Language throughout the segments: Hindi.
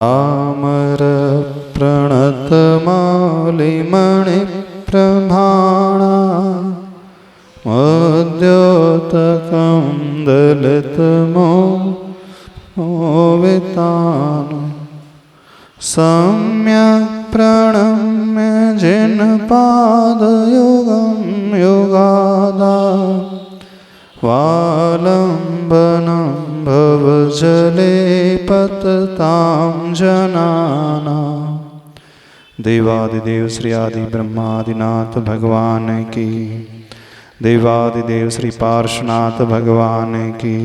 आमर प्रणतमालिमणिप्रभाणा मद्योतकं दलितमोवितान् सम्यक् प्रणम्य जिनपादयुगं युगादा वालम्बनं भवजले पततां जनानां। देवादिदेव श्री आदि ब्रह्मादिनाथ भगवान की, देवादिदेव श्री पार्श्वनाथ भगवान की,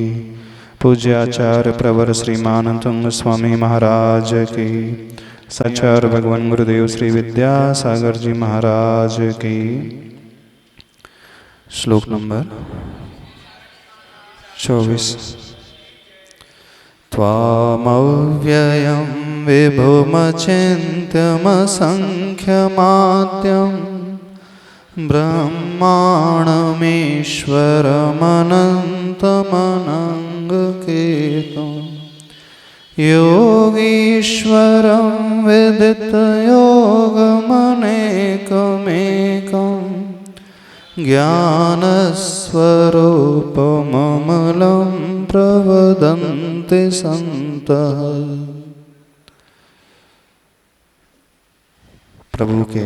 पूज्याचार्य प्रवर श्रीमान तुंग स्वामी महाराज की, सचार्य भगवान गुरुदेव श्री विद्यासागर जी महाराज की। श्लोक नंबर 24। त्वामव्ययं विभुमचिन्त्यमसंख्यमाद्यं ब्रह्माणमीश्वरमनन्तमनङ्गकीर्तं योगीश्वरं विदितयोगमनेकमेकं ज्ञानस्वरूपममलं प्रवदन्ति सन्तः। प्रभु के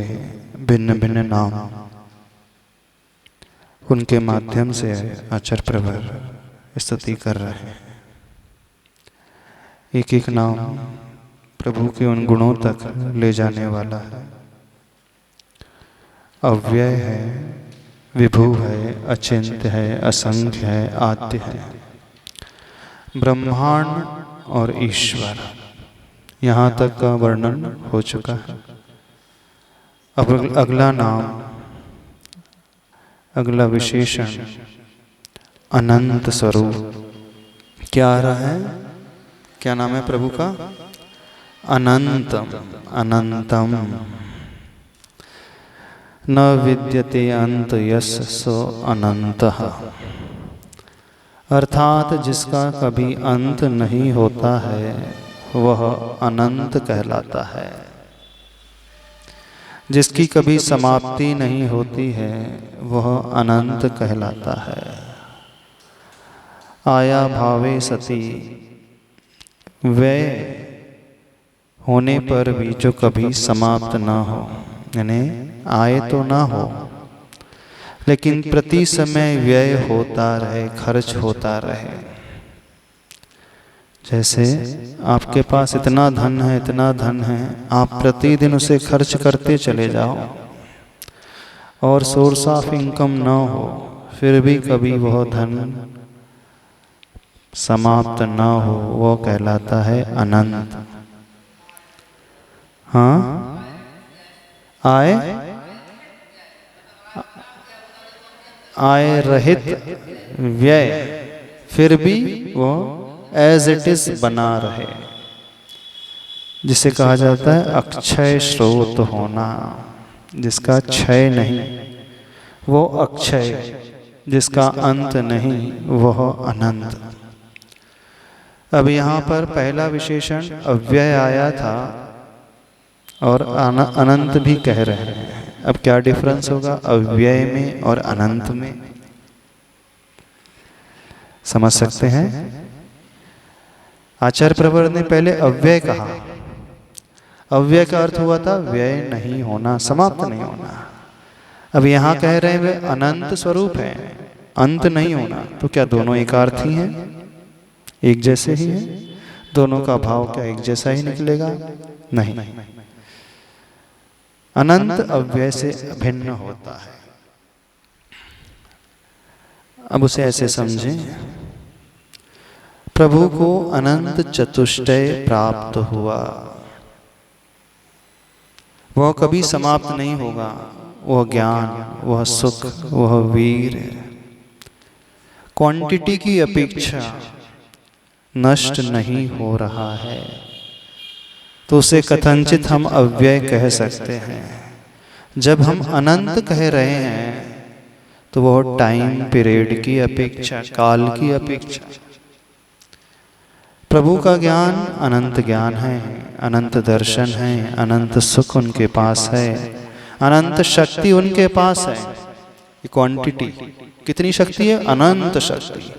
भिन्न भिन्न नाम, उनके माध्यम से आचार्य प्रवर स्तुति कर रहे हैं। एक एक नाम प्रभु के उन गुणों तक ले जाने वाला है। अव्यय है, विभु है, अचिंत्य है, असंख्य है, आद्य है, ब्रह्मांड और ईश्वर, यहाँ तक का वर्णन हो चुका है। अब अगला नाम, अगला विशेषण अनंत स्वरूप क्या आ रहा है? क्या नाम है प्रभु का? अनंतम। अनंतम न विद्यते अंत यस्य सो अनंतः, अर्थात जिसका कभी अंत नहीं होता है वह अनंत कहलाता है। जिसकी कभी समाप्ति नहीं होती है वह अनंत कहलाता है। आया भावे सती, व्यय होने पर भी जो कभी समाप्त ना हो, यानी आए तो ना हो लेकिन प्रति समय व्यय होता रहे, खर्च होता रहे। जैसे आपके पास इतना धन है, इतना धन है, आप प्रतिदिन उसे खर्च करते चले जाओ और सोर्स ऑफ इनकम ना हो, फिर भी कभी वह धन समाप्त ना हो, वो कहलाता है अनंत। हाँ, आय रहित व्यय, फिर भी वो एज इट इज बना रहे, जिसे कहा जाता है अक्षय स्रोत होना। जिसका क्षय नहीं वो अक्षय, जिसका अंत नहीं वह अनंत। अब यहाँ पर पहला विशेषण अव्यय आया था और अनंत भी कह रहे हैं। अब क्या डिफरेंस होगा अव्यय में और अनंत में? समझ सकते हैं? आचार्य प्रवर ने पहले अव्यय कहा। अव्यय का अर्थ हुआ था व्यय नहीं होना, समाप्त नहीं होना। अब यहाँ कह रहे हैं वे अनंत स्वरूप है, अंत नहीं होना। तो क्या दोनों एकार्थी हैं, एक जैसे ही है? दोनों का भाव क्या एक जैसा ही निकलेगा? नहीं, अनंत अव्यय से भिन्न होता है। अब उसे ऐसे समझें, प्रभु को अनंत चतुष्टय प्राप्त हुआ, वह कभी समाप्त नहीं होगा। वह ज्ञान, वह सुख, वह वीर क्वांटिटी की अपेक्षा नष्ट नहीं हो रहा है, तो उसे कथनचित हम अव्यय कह सकते हैं। जब हम अनंत कह रहे हैं तो वह टाइम पीरियड की अपेक्षा, काल की अपेक्षा। प्रभु का ज्ञान अनंत ज्ञान है, अनंत दर्शन है, अनंत सुख उनके पास है, अनंत शक्ति उनके पास है। ये क्वांटिटी कितनी शक्ति है? अनंत शक्ति।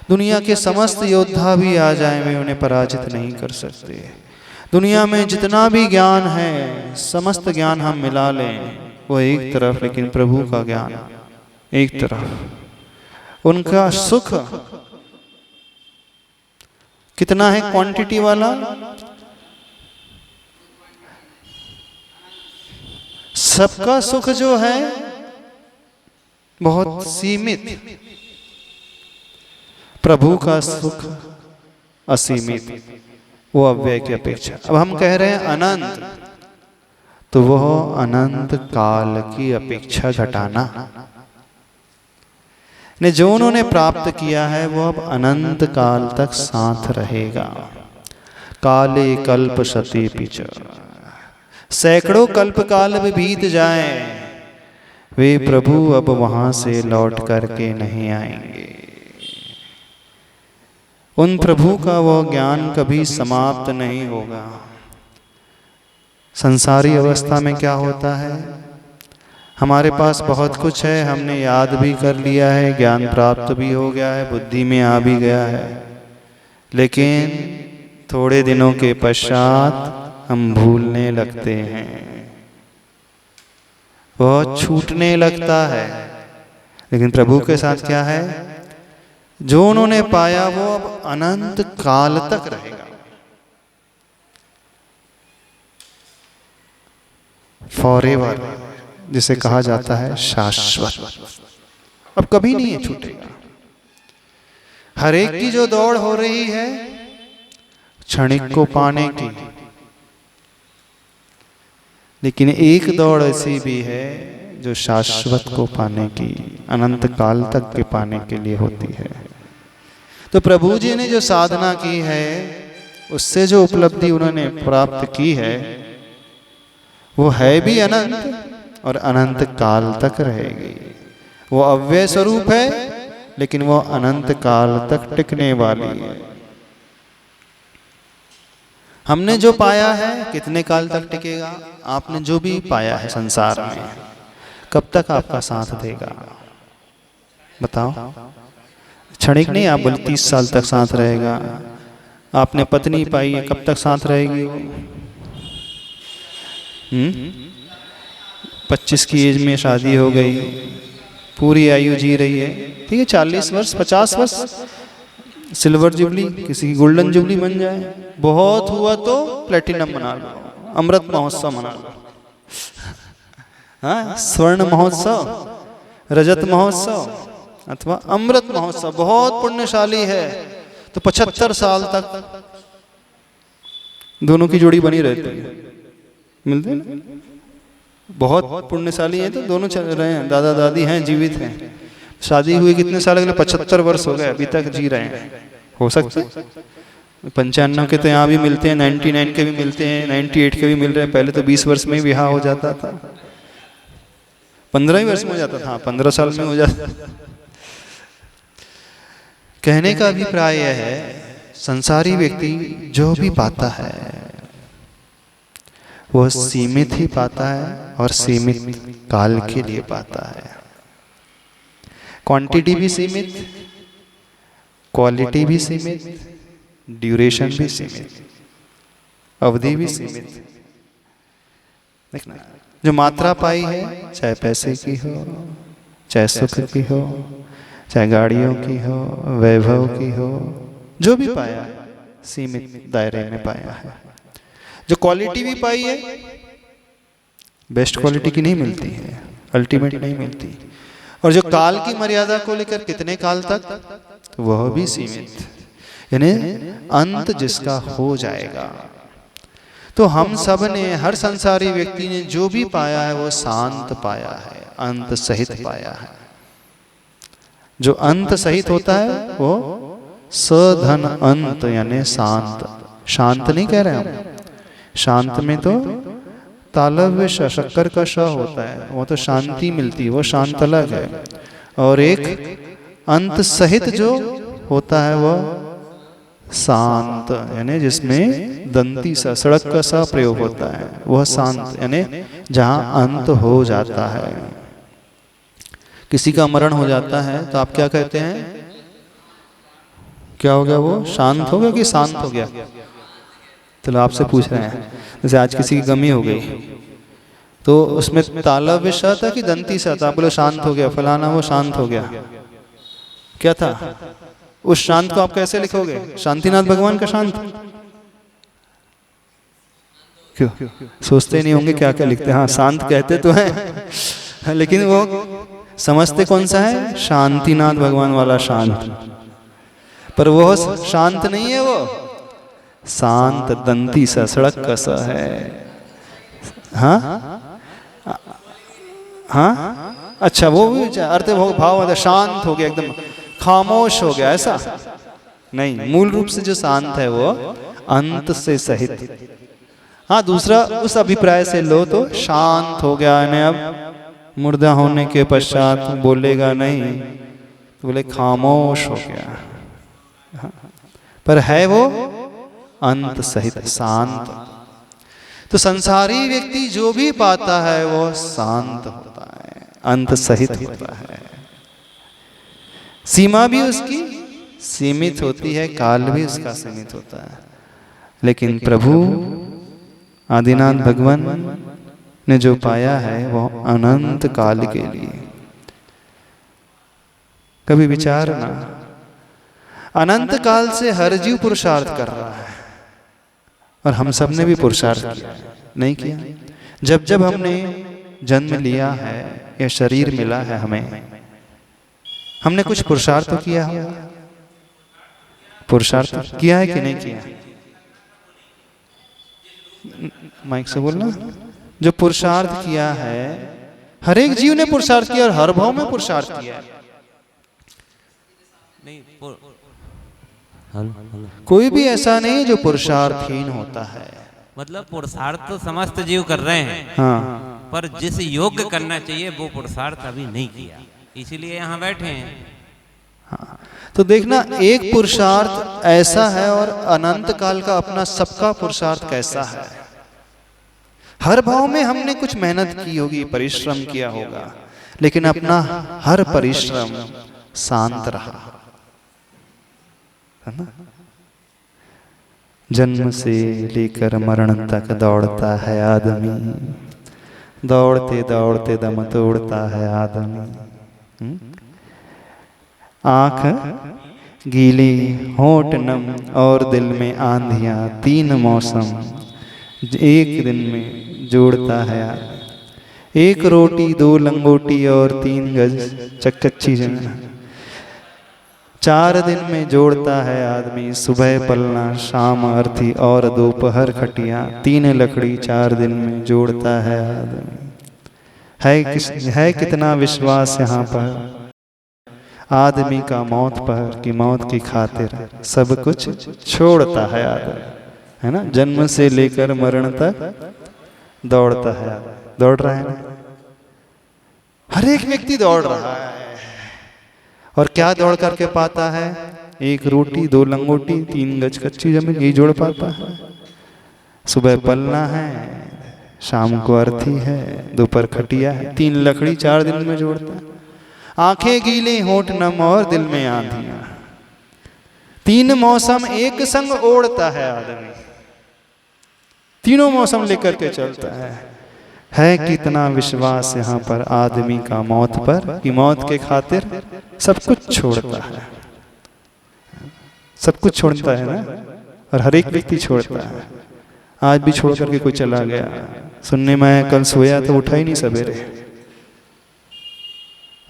दुनिया के समस्त योद्धा भी आ जाएं, वे उन्हें पराजित नहीं कर सकते। दुनिया में जितना भी ज्ञान है, समस्त ज्ञान हम मिला लें वो एक तरफ, लेकिन प्रभु का ज्ञान एक तरफ। उनका सुख कितना है क्वांटिटी वाला? सबका सुख जो है बहुत सीमित, प्रभु का सुख असीमित, वो अव्यय की अपेक्षा। अब हम कह रहे हैं अनंत, तो वह अनंत काल की अपेक्षा घटाना ने जो उन्होंने प्राप्त किया है वो अब अनंत काल तक साथ रहेगा। काले कल्प सती पिच, सैकड़ों कल्प काल भी बीत जाए, वे प्रभु अब वहां से लौट करके नहीं आएंगे। उन प्रभु का वो ज्ञान कभी समाप्त नहीं होगा। संसारी अवस्था में क्या होता है? हमारे पास बहुत कुछ है, हमने याद भी कर लिया है, ज्ञान प्राप्त भी हो गया है, बुद्धि में आ भी गया है, लेकिन थोड़े दिनों के पश्चात हम भूलने लगते हैं, वह छूटने लगता है। लेकिन प्रभु के साथ क्या है? जो उन्होंने पाया वो अब अनंत काल तक रहेगा। फॉरएवर जिसे कहा जाता है शाश्वत, अब कभी नहीं है छूटेगा। हर एक की जो दौड़ हो रही है क्षणिक को पाने की, लेकिन एक दौड़ ऐसी भी है जो शाश्वत को पाने की, अनंत काल तक के पाने के लिए होती है। तो प्रभु जी ने जो साधना की है, उससे जो उपलब्धि उन्होंने प्राप्त की है, वो है भी अनंत और अनंत काल तक रहेगी। वो अव्यय स्वरूप है, लेकिन वो अनंत काल तक टिकने वाली है। हमने जो पाया है कितने काल तक टिकेगा? आपने जो भी पाया है संसार में, कब तक आपका साथ देगा? बताओ। क्षणिक नहीं, आप बोले 30 साल तक साथ रहेगा। आपने पत्नी पाई है, कब तक साथ रहेगी वो? 25 की एज में शादी हो गई, पूरी आयु जी रही है, ठीक है, 40 वर्ष 50 वर्ष सिल्वर जुबली, किसी की गोल्डन जुबली बन जाए, बहुत हुआ तो प्लेटिनम मना लो, अमृत महोत्सव मना लो, हाँ, स्वर्ण महोत्सव, रजत महोत्सव अथवा अमृत महोत्सव, बहुत पुण्यशाली है तो 75 साल तक दोनों की जोड़ी बनी रहती है, मिलते हैं। बहुत पुण्यशाली है तो दोनों चल रहे हैं, दादा दादी हैं, जीवित हैं, शादी हुई कितने साल के लिए? 75 वर्ष हो गए, अभी तक जी रहे हैं। हो सकता है 95 के तो यहाँ भी मिलते हैं, 99 के भी मिलते हैं, 98 के भी मिल रहे हैं। पहले तो 20 वर्ष में ही विवाह हो जाता था, 15 ही वर्ष में हो जाता था, 15 साल में हो जाता था। कहने का अभिप्राय यह है, संसारी व्यक्ति जो भी पाता है वो सीमित ही पाता है और सीमित काल के लिए पाता है। क्वांटिटी भी सीमित, क्वालिटी भी सीमित, ड्यूरेशन भी सीमित, अवधि भी सीमित। देखना, जो मात्रा पाई है, चाहे पैसे की हो, चाहे सुख की हो, चाहे गाड़ियों की हो, वैभव की हो, जो भी पाया सीमित दायरे में पाया है। जो क्वालिटी भी पाई है, बेस्ट क्वालिटी की नहीं मिलती है, अल्टीमेट नहीं मिलती। और जो काल की मर्यादा को लेकर कितने काल तक, तो वह भी सीमित, यानी अंत जिसका हो जाएगा। तो हम सब ने, हर संसारी व्यक्ति ने जो भी पाया है वो शांत पाया है, अंत सहित पाया है। जो अंत सहित होता है वो सधन अंत, यानी शांत। शांत नहीं कह रहे हम, शांत में तो तालव्य शक्कर का श होता है, वो तो शांति मिलती है, वो शांत अलग है। और एक अंत सहित जो होता है वो शांत यानी जिसमें दंती सा सड़क का सा प्रयोग होता है, वह शांत यानी जहां अंत हो जाता है। किसी का मरण हो जाता है तो आप क्या कहते हैं? क्या हो गया? वो शांत हो गया कि शांत हो गया? चलो आपसे पूछ रहे हैं, जैसे आज किसी की गमी हो गई तो उसमें तालव्य सा था कि दंती सा था? आप बोले शांत हो गया, फलाना वो शांत हो गया। क्या था? उस शांत को आप कैसे लिखोगे? शांतिनाथ भगवान का शांत? क्यों सोचते नहीं होंगे क्या क्या लिखते हैं? हाँ शांत कहते तो हैं लेकिन वो समझते कौन सा है? शांतिनाथ भगवान वाला शांत। पर वो शांत नहीं है, वो शांत दंती सा सड़क का सा है। हाँ हाँ अच्छा, वो भी अर्थ भाव शांत हो गया, एकदम खामोश हो गया, ऐसा नहीं। मूल रूप से जो शांत है वो अंत से सहित। हाँ दूसरा उस अभिप्राय से लो तो शांत हो गया यानी अब मुर्दा होने के पश्चात बोलेगा नहीं, तो बोले खामोश हो गया। हाँ। पर है वो अंत सहित शांत। तो संसारी व्यक्ति जो भी पाता है वो शांत होता है, अंत सहित होता है। सीमा भी उसकी सीमित होती है, काल भी उसका सीमित होता है। लेकिन प्रभु आदिनाथ भगवान ने जो पाया है वो अनंत काल के लिए। कभी विचार ना, अनंत काल से हर जीव पुरुषार्थ कर रहा है और हम सब ने भी पुरुषार्थ किया नहीं किया? जब जब हमने जन्म लिया है या शरीर मिला है हमें, हमने कुछ पुरुषार्थ तो किया है। पुरुषार्थ किया है कि नहीं किया? माइक से बोलना। जो पुरुषार्थ किया है, हर एक जीव ने पुरुषार्थ किया और हर भाव में पुरुषार्थ किया है। कोई भी ऐसा नहीं जो पुरुषार्थहीन होता है। मतलब पुरुषार्थ तो समस्त जीव कर रहे हैं, हाँ, पर जिस योग्य करना चाहिए वो पुरुषार्थ अभी नहीं किया, इसीलिए यहाँ बैठे हैं। हाँ। तो देखना, एक पुरुषार्थ ऐसा है और अनंत काल का अपना सबका पुरुषार्थ कैसा है। हर भाव में हमने कुछ मेहनत की होगी, परिश्रम किया होगा, लेकिन अपना हर परिश्रम शांत रहा, है ना। जन्म से लेकर मरण तक दौड़ता है आदमी, दौड़ते दौड़ते दम तोड़ता है आदमी। आंख गीली, होंठ नम और दिल में आंधियां, तीन मौसम एक दिन में जोड़ता है आदमी। एक रोटी, दो लंगोटी और 3 गज कच्ची जमीन, 4 दिन में जोड़ता है आदमी। सुबह पलना, शाम अर्थी और दोपहर खटिया, 3 लकड़ी 4 दिन में जोड़ता है आदमी। है कितना विश्वास यहाँ पर आदमी का मौत पर कि मौत की खातिर सब कुछ छोड़ता है आदमी, है ना। जन्म से लेकर मरण तक दौड़ता है, दौड़ रहा है ना। हर एक व्यक्ति दौड़ रहा है और क्या दौड़ करके पाता है? 1 रोटी, 2 लंगोटी, 3 गज कच्ची जमीन, यही जोड़ पाता है। सुबह पलना है, शाम को अर्थी है, दोपहर खटिया है, 3 लकड़ी 4 दिन में जोड़ता है। आंखें गीली, होंठ नम और दिल में आंधियां, 3 मौसम एक संग ओढ़ता है आदमी। तीनों मौसम लेकर के चलता है कितना विश्वास यहाँ पर आदमी का मौत पर कि मौत के खातिर सब कुछ छोड़ता है। सब कुछ छोड़ता है ना, और हर एक व्यक्ति छोड़ता है। आज भी छोड़ करके कोई चला गया। सुनने में कल सोया तो उठा ही नहीं सवेरे।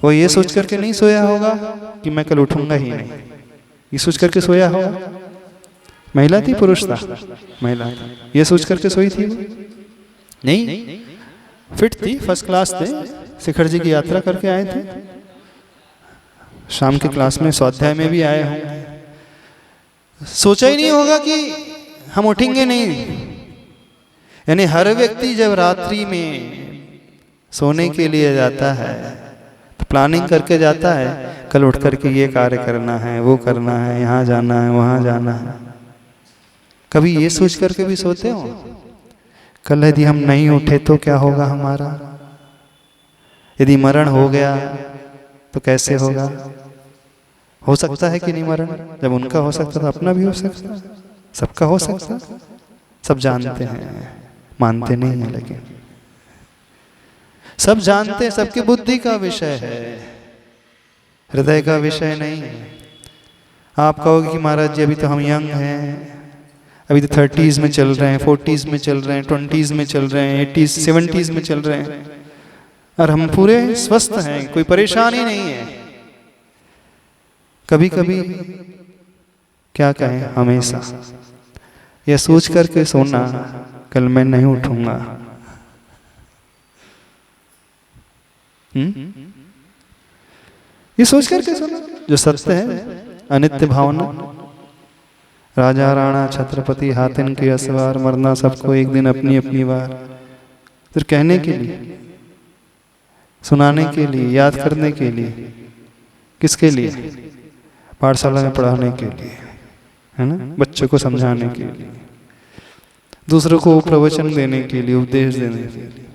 वो ये सोच करके नहीं सोया होगा कि मैं कल उठूंगा ही नहीं, ये सोच करके सोया होगा। महिला थी, पुरुष था? महिला। ये सोच करके सोई थी? नहीं, फिट थी, फर्स्ट क्लास थे। शिखर जी की यात्रा करके आए थे, शाम के क्लास में स्वाध्याय में भी आए होंगे। सोचा ही नहीं होगा कि हम उठेंगे नहीं। यानी हर व्यक्ति जब रात्रि में सोने के लिए जाता है तो प्लानिंग करके जाता है, कल उठ करके ये कार्य करना है, वो करना है, यहाँ जाना है, वहाँ जाना है। कभी ये सोच करके भी सोते हो कल यदि हम नहीं उठे तो क्या होगा हमारा? यदि मरण हो गया तो कैसे होगा? हो सकता है कि नहीं मरण? जब उनका हो सकता तो अपना भी हो सकता, सबका हो सकता। सब जानते हैं, मानते नहीं है, लेकिन सब जानते हैं। सबकी बुद्धि का विषय है, हृदय का विषय नहीं है। आप कहोगे कि महाराज जी अभी तो हम यंग हैं, अभी तो 30s में चल रहे हैं, 40s में चल रहे हैं, 20s में चल रहे हैं, 80s 70s में चल रहे हैं, और हम पूरे स्वस्थ हैं, कोई परेशानी नहीं है। कभी कभी क्या कहें, हमेशा यह सोच करके सोना कल मैं नहीं उठूंगा। ये सोच करके सोना जो सत्य है, अनित्य भावना। राजा राणा छत्रपति हाथिन के असवार, मरना सबको एक दिन अपनी अपनी बार। फिर कहने के लिए, सुनाने के लिए, याद करने के लिए, किसके लिए? पाठशाला में पढ़ाने के लिए, है ना, बच्चों को समझाने के लिए, दूसरों को प्रवचन देने के लिए, उपदेश देने के लिए।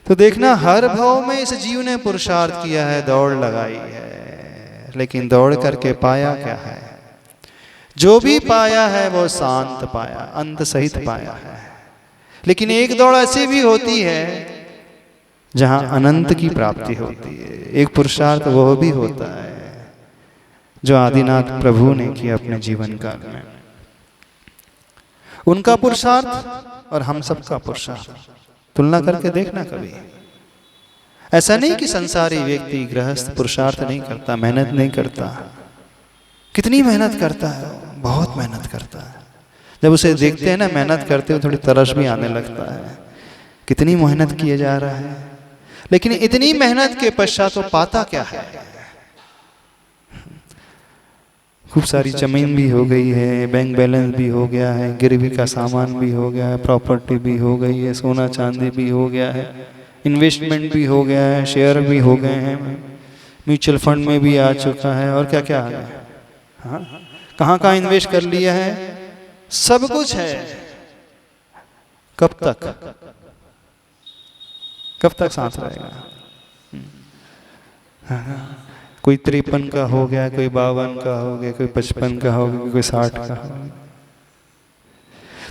तो देखना, हर भाव में इस जीव ने पुरुषार्थ किया है, दौड़ लगाई है, लेकिन दौड़ करके पाया क्या है? जो भी पाया है वो शांत पाया, अंत सहित पाया है। लेकिन एक दौड़ ऐसी भी होती है जहां अनंत की प्राप्ति होती है। एक पुरुषार्थ वो भी होता है जो आदिनाथ प्रभु ने किया अपने जीवन काल में। उनका पुरुषार्थ और हम सबका पुरुषार्थ तुलना करके देखना कभी। ऐसा नहीं कि संसारी व्यक्ति गृहस्थ पुरुषार्थ नहीं करता, मेहनत नहीं करता। कितनी मेहनत करता है, बहुत मेहनत करता है। जब उसे देखते हैं ना मेहनत करते हुए, थोड़ी तरस भी आने लगता है, कितनी मेहनत किए जा रहा है। लेकिन इतनी मेहनत के पश्चात तो पाता क्या है? खूब सारी जमीन भी हो गई है, बैंक बैलेंस भी हो गया है, गिरवी का सामान भी हो गया है, प्रॉपर्टी भी हो गई है, सोना चांदी भी हो गया है, इन्वेस्टमेंट भी हो गया है, शेयर भी हो गए हैं, म्यूचुअल फंड में भी आ चुका है, और क्या क्या आ गया। हाँ, कहाँ कहाँ इन्वेस्ट कर लिया है, सब कुछ है। कब तक साथ रहेगा? कोई 53 का हो गया, कोई 52 का हो गया, कोई 55 का हो गया, कोई 60 का हो गया।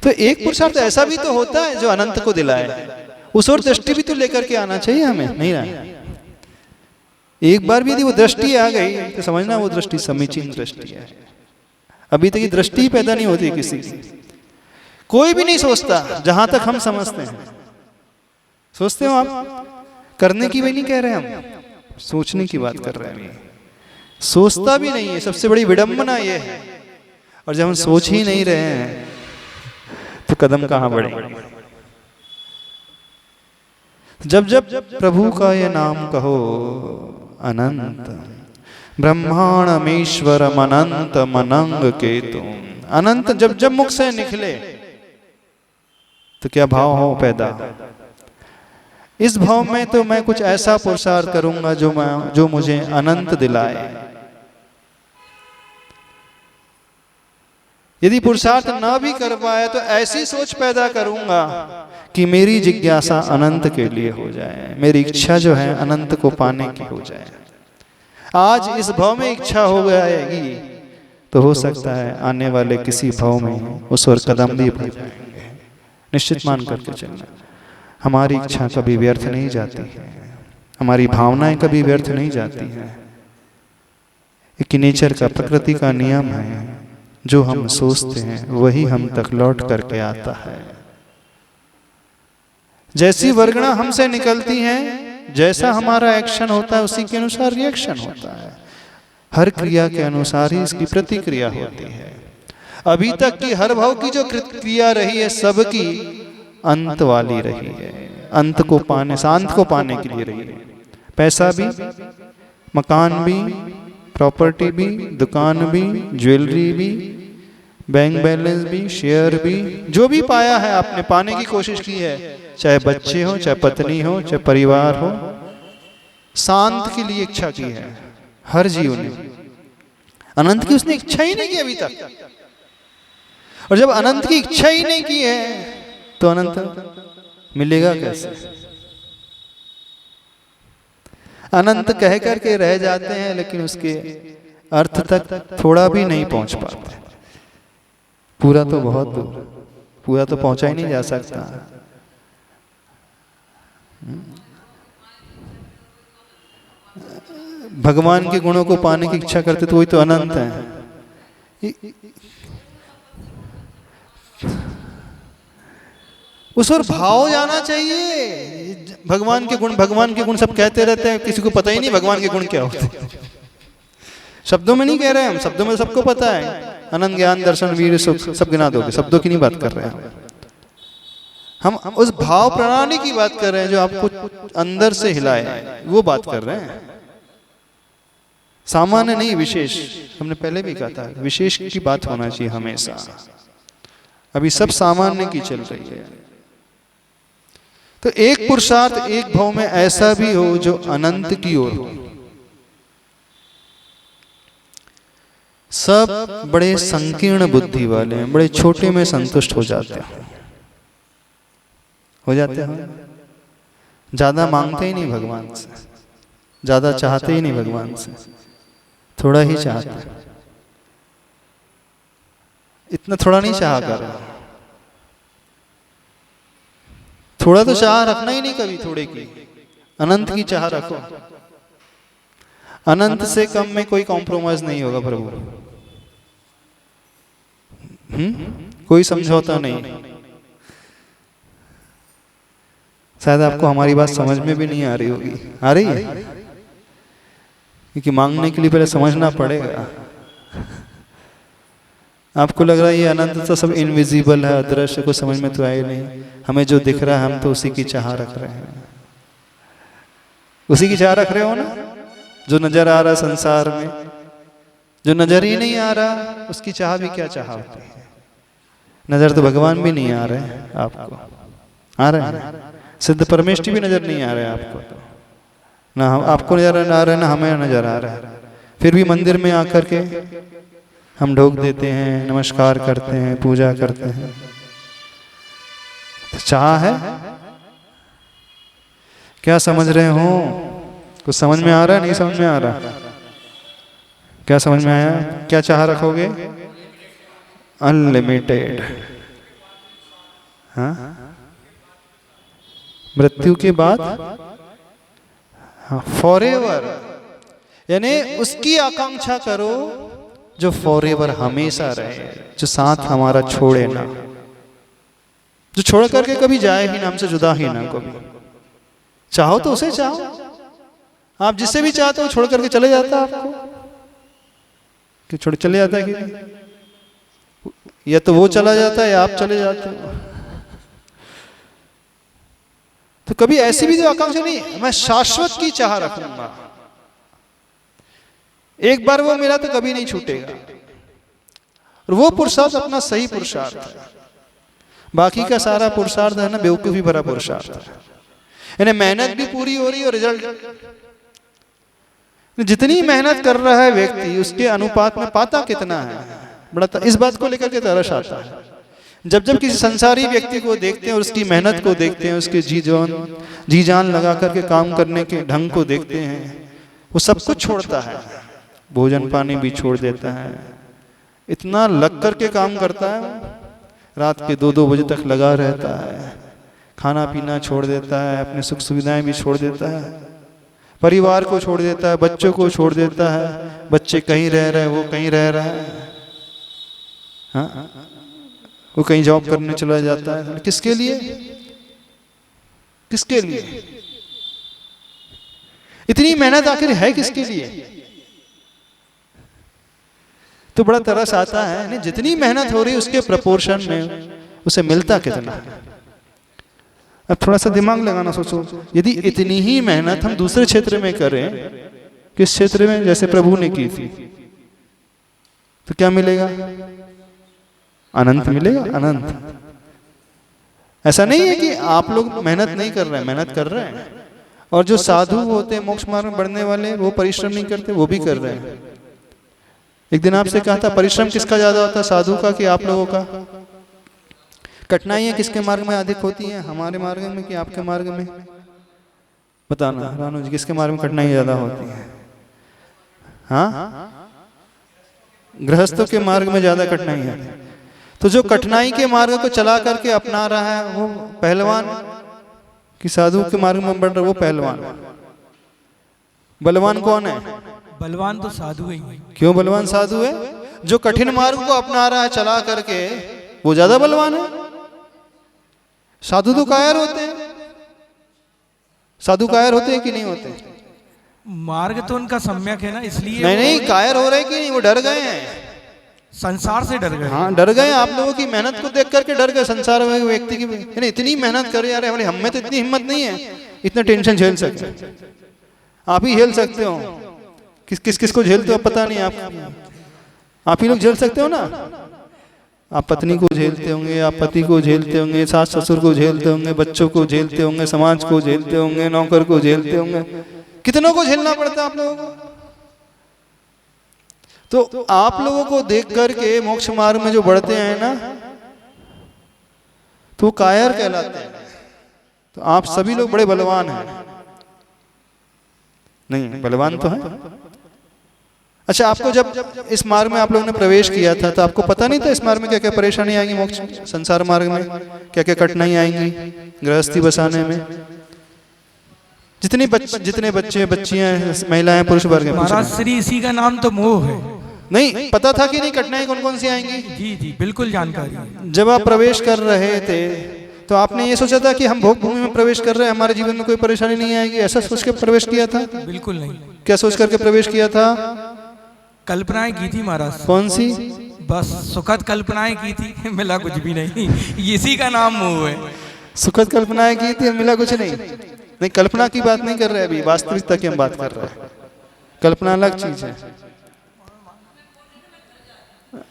तो एक पुरुषार्थ ऐसा भी तो होता है जो अनंत को दिलाए। उस और दृष्टि भी तो लेकर के आना चाहिए हमें, नहीं रहा। एक बार भी यदि वो दृष्टि आ गई तो समझना वो दृष्टि समीचीन दृष्टि है। अभी तक ये दृष्टि ही पैदा नहीं होती किसी की। कोई भी नहीं सोचता, जहां तक हम समझते हैं। सोचते हो आप? करने की भी नहीं कह रहे हम, सोचने की बात कर रहे हैं। सोचता भी नहीं है, सबसे बड़ी विडंबना ये है। और जब हम सोच ही नहीं रहे हैं तो कदम कहां बढ़े? जब जब प्रभु का ये नाम कहो, अनंत ब्रह्मांडमीश्वरम अनंत मनंग के तुम। अनंत जब जब मुख से निकले तो क्या भाव हो पैदा? इस भाव में तो मैं कुछ ऐसा पुरुषार्थ करूंगा जो मुझे अनंत दिलाए। यदि पुरुषार्थ ना भी कर पाए तो ऐसी सोच पैदा करूंगा कि मेरी जिज्ञासा अनंत के लिए हो जाए, मेरी इच्छा जो है अनंत को पाने की हो जाए। आज इस भाव में इच्छा हो जाएगी तो हो सकता है आने वाले किसी भाव में उस ओर कदम भी बढ़ जाएंगे। निश्चित मान करके चलना, हमारी इच्छा कभी व्यर्थ नहीं जाती है, हमारी भावनाएं कभी व्यर्थ नहीं जाती हैं। एक नेचर का, प्रकृति का नियम है, जो हम सोचते हैं वही हम तक लौट करके आता है। जैसी वर्गणा हमसे निकलती हैं, जैसा हमारा एक्शन होता है उसी के अनुसार रिएक्शन होता है। हर क्रिया के अनुसार ही इसकी प्रतिक्रिया होती है। अभी तक की हर भाव की जो क्रिया रही है सबकी अंत वाली रही है, अंत को पाने, शांत को पाने के लिए रही है। पैसा भी, मकान भी, प्रॉपर्टी भी, दुकान भी, ज्वेलरी भी, बैंक बैलेंस भी, शेयर भी, जो भी पाया है आपने पाने की कोशिश की है, चाहे बच्चे हो, चाहे पत्नी हो, चाहे परिवार हो, शांत के लिए इच्छा की है हर जीव ने। अनंत की उसने इच्छा ही नहीं की अभी तक। और जब अनंत की इच्छा ही नहीं की है तो अनंत मिलेगा कैसे? अनंत कह करके रह जाते हैं लेकिन उसके अर्थ तक थोड़ा भी नहीं पहुंच पाते। पूरा तो बहुत दूर, पूरा तो पहुंचा ही नहीं जा सकता। भगवान के गुणों को पाने की इच्छा करते तो वही तो अनंत है। उस और भाव जाना चाहिए। भगवान के गुण सब कहते रहते हैं, किसी को पता ही नहीं भगवान के गुण क्या होते हैं। शब्दों में नहीं कह रहे हम, शब्दों में सबको पता है, अनंत ज्ञान दर्शन वीर सुख सब गिना दोगे, शब्दों की नहीं बात कर रहे हैं हम उस भाव प्रणाली की बात कर रहे हैं जो आपको अंदर से हिलाए, वो बात कर रहे हैं। सामान्य नहीं, विशेष। हमने पहले भी कहा था विशेष की बात होना चाहिए हमेशा। अभी सब सामान्य की चल रही है। तो एक पुरुषार्थ एक भाव में ऐसा भी हो जो अनंत की ओर हो। सब बड़े संकीर्ण बुद्धि वाले हैं, बड़े छोटे में संतुष्ट हो जाते हैं, ज्यादा मांगते ही नहीं भगवान से, ज्यादा चाहते ही नहीं भगवान से, थोड़ा ही चाहते हैं। इतना थोड़ा नहीं चाह कर, थोड़ा तो चाह रखना ही नहीं कभी, थोड़े की अनंत की चाह रखो। अनंत से कम में कोई कॉम्प्रोमाइज नहीं होगा प्रभु। कोई समझौता नहीं। शायद आपको हमारी बात समझ में भी नहीं आ रही होगी। आ रही है? क्योंकि मांगने के लिए पहले समझना पड़ेगा। आपको लग रहा है ये अनंत तो सब इनविजिबल है, अदृश्य, को समझ में तो आए नहीं। हमें जो दिख रहा है हम तो उसी की चाह रख रहे हैं। उसी की चाह रख रहे हो ना? जो नजर आ रहा है संसार में, जो नजर ही नहीं आ रहा उसकी चाह भी क्या चाह होती है। नजर तो भगवान भी नहीं आ रहे आपको, आ रहे हैं सिद्ध परमेष्ठी भी नजर नहीं आ रहे आपको, ना आपको नजर आ रहा है ना हमें नजर आ रहा है। फिर भी मंदिर में आकर के हम ढोक देते हैं, नमस्कार करते हैं, पूजा करते हैं। तो चाह है क्या? समझ रहे हो? कुछ समझ में आ रहा है? नहीं समझ में आ रहा? क्या समझ में आया? क्या चाह रखोगे? अनलिमिटेड। हाँ, मृत्यु के बाद फॉरएवर, यानी उसकी आकांक्षा करो जो फॉरएवर हमेशा रहे, जो साथ हमारा छोड़े ना, जो छोड़ करके कभी जाए ही ना, हमसे जुदा ही ना कभी। चाहो तो उसे चाहो, आप जिससे भी चाहते हो छोड़ करके चले जाता है आपको, कि छोड़ चले जाता है कि या तो वो चला जाता है या आप चले जाते हो। तो कभी ऐसी भी जो आकांक्षा नहीं, मैं शाश्वत की चाह रखूंगा, एक बार वो मिला तो कभी नहीं छूटेगा। और वो पुरुषार्थ अपना सही पुरुषार्थ है। बाकी का सारा पुरुषार्थ है ना बेवकूफी भरा पुरुषार्थ है। यानी मेहनत भी पूरी हो रही है और रिजल्ट, जितनी मेहनत कर रहा है व्यक्ति उसके अनुपात में पाता कितना है, बड़ा इस बात को लेकर के तरस आता है। जब जब किसी संसारी व्यक्ति को देखते हैं और उसकी मेहनत को देखते हैं, उसके जी जान लगा करके काम करने के ढंग को देखते हैं, वो सब कुछ छोड़ता है, भोजन पानी भी छोड़ देता है, इतना लग करके काम करता है, रात के 2-2 बजे तक लगा रहता है, खाना पीना छोड़ देता है, अपने सुख सुविधाएं भी छोड़ देता है, परिवार को छोड़ देता है, बच्चों को छोड़ देता है, बच्चे कहीं रह रहे हैं वो कहीं रह रहा है, हाँ वो कहीं जॉब करने चला जाता है। किसके लिए? किसके लिए इतनी मेहनत आखिर है? किसके लिए? तो बड़ा तरस आता है, नहीं जितनी मेहनत हो रही है उसके प्रोपोर्शन में उसे मिलता कितना है। अब थोड़ा सा दिमाग लगाना सोचो, यदि इतनी ही मेहनत हम दूसरे क्षेत्र में करें, किस क्षेत्र में जैसे प्रभु ने की थी, तो क्या मिलेगा? अनंत मिलेगा, अनंत। ऐसा नहीं है कि आप लोग मेहनत नहीं कर रहे हैं, मेहनत कर रहे हैं। और जो साधु होते हैं मोक्ष मार्ग में बढ़ने वाले, वो परिश्रम नहीं करते, वो भी कर रहे हैं। एक दिन आपसे कहा था परिश्रम किसका ज्यादा होता है, साधु का कि आप लोगों का? कठिनाइयाँ किसके मार्ग में अधिक होती हैं, हमारे मार्ग में कि आपके मार्ग में? बताना रानू जी, किसके मार्ग में कठिनाई ज़्यादा होती है? हाँ, गृहस्थों के मार्ग में ज़्यादा कठिनाई है। तो जो कठिनाई के मार्ग को चला करके अपना रहा है वो पहलवान, कि साधु के मार्ग में बढ़ रहा वो पहलवान? बलवान कौन है? बलवान तो साधु ही है। क्यों बलवान साधु है? जो कठिन मार्ग को अपना रहा है चला करके वो ज्यादा बलवान है। साधु तो कायर होते हैं। साधु कायर होते हैं कि नहीं होते? मार्ग तो उनका सम्यक है ना, इसलिए नहीं, कायर हो रहे कि नहीं? वो डर गए हैं, संसार से डर गए। हाँ डर गए। आप लोगों की मेहनत को देख करके डर गए। संसार में व्यक्ति की इतनी मेहनत करे यार, हम में तो इतनी हिम्मत नहीं है इतना टेंशन झेल सकते। आप ही झेल सकते हो, किस को झेलते हो पता नहीं। आप ही लोग झेल सकते हो ना। आप पत्नी को झेलते होंगे, आप पति को झेलते होंगे, सास ससुर को झेलते होंगे, बच्चों को झेलते होंगे, समाज को झेलते होंगे, नौकर को झेलते होंगे। कितनों को झेलना पड़ता है आप लोगों को। तो आप लोगों को देख करके मोक्ष मार्ग में जो बढ़ते हैं ना, तो वो कायर कहलाते हैं। तो आप सभी लोग बड़े बलवान हैं। नहीं, बलवान तो है। अच्छा, आपको जब इस मार्ग में आप लोगों ने प्रवेश किया था तो आपको पता नहीं था इस मार्ग में क्या क्या परेशानी आएंगी? मोक्ष संसार मार्ग में क्या क्या कठिनाई आएंगी गृहस्थी बसाने में? जितने बच्चे बच्चियां महिलाएं पुरुष वर्ग महाराज श्री इसी का नाम तो मोह है। नहीं पता था कि नहीं कठिनाई कौन कौन सी आएंगी? जी बिल्कुल जानकारी है। जब आप प्रवेश कर रहे थे तो आपने ये सोचा था कि हम भोग भूमि में प्रवेश कर रहे हैं, हमारे जीवन में कोई परेशानी नहीं आएगी, ऐसा सोच के प्रवेश किया था? बिल्कुल नहीं। क्या सोच करके प्रवेश किया था? कल्पनाएं की थी महाराज। कौन सी? बस सुखद कल्पनाएं की थी, मिला कुछ भी नहीं। इसी का नाम मोह है। सुखद कल्पनाएं की थी, मिला कुछ नहीं। नहीं, कल्पना की बात नहीं कर रहे, अभी वास्तविकता की हम बात कर रहे हैं। कल्पना अलग चीज है,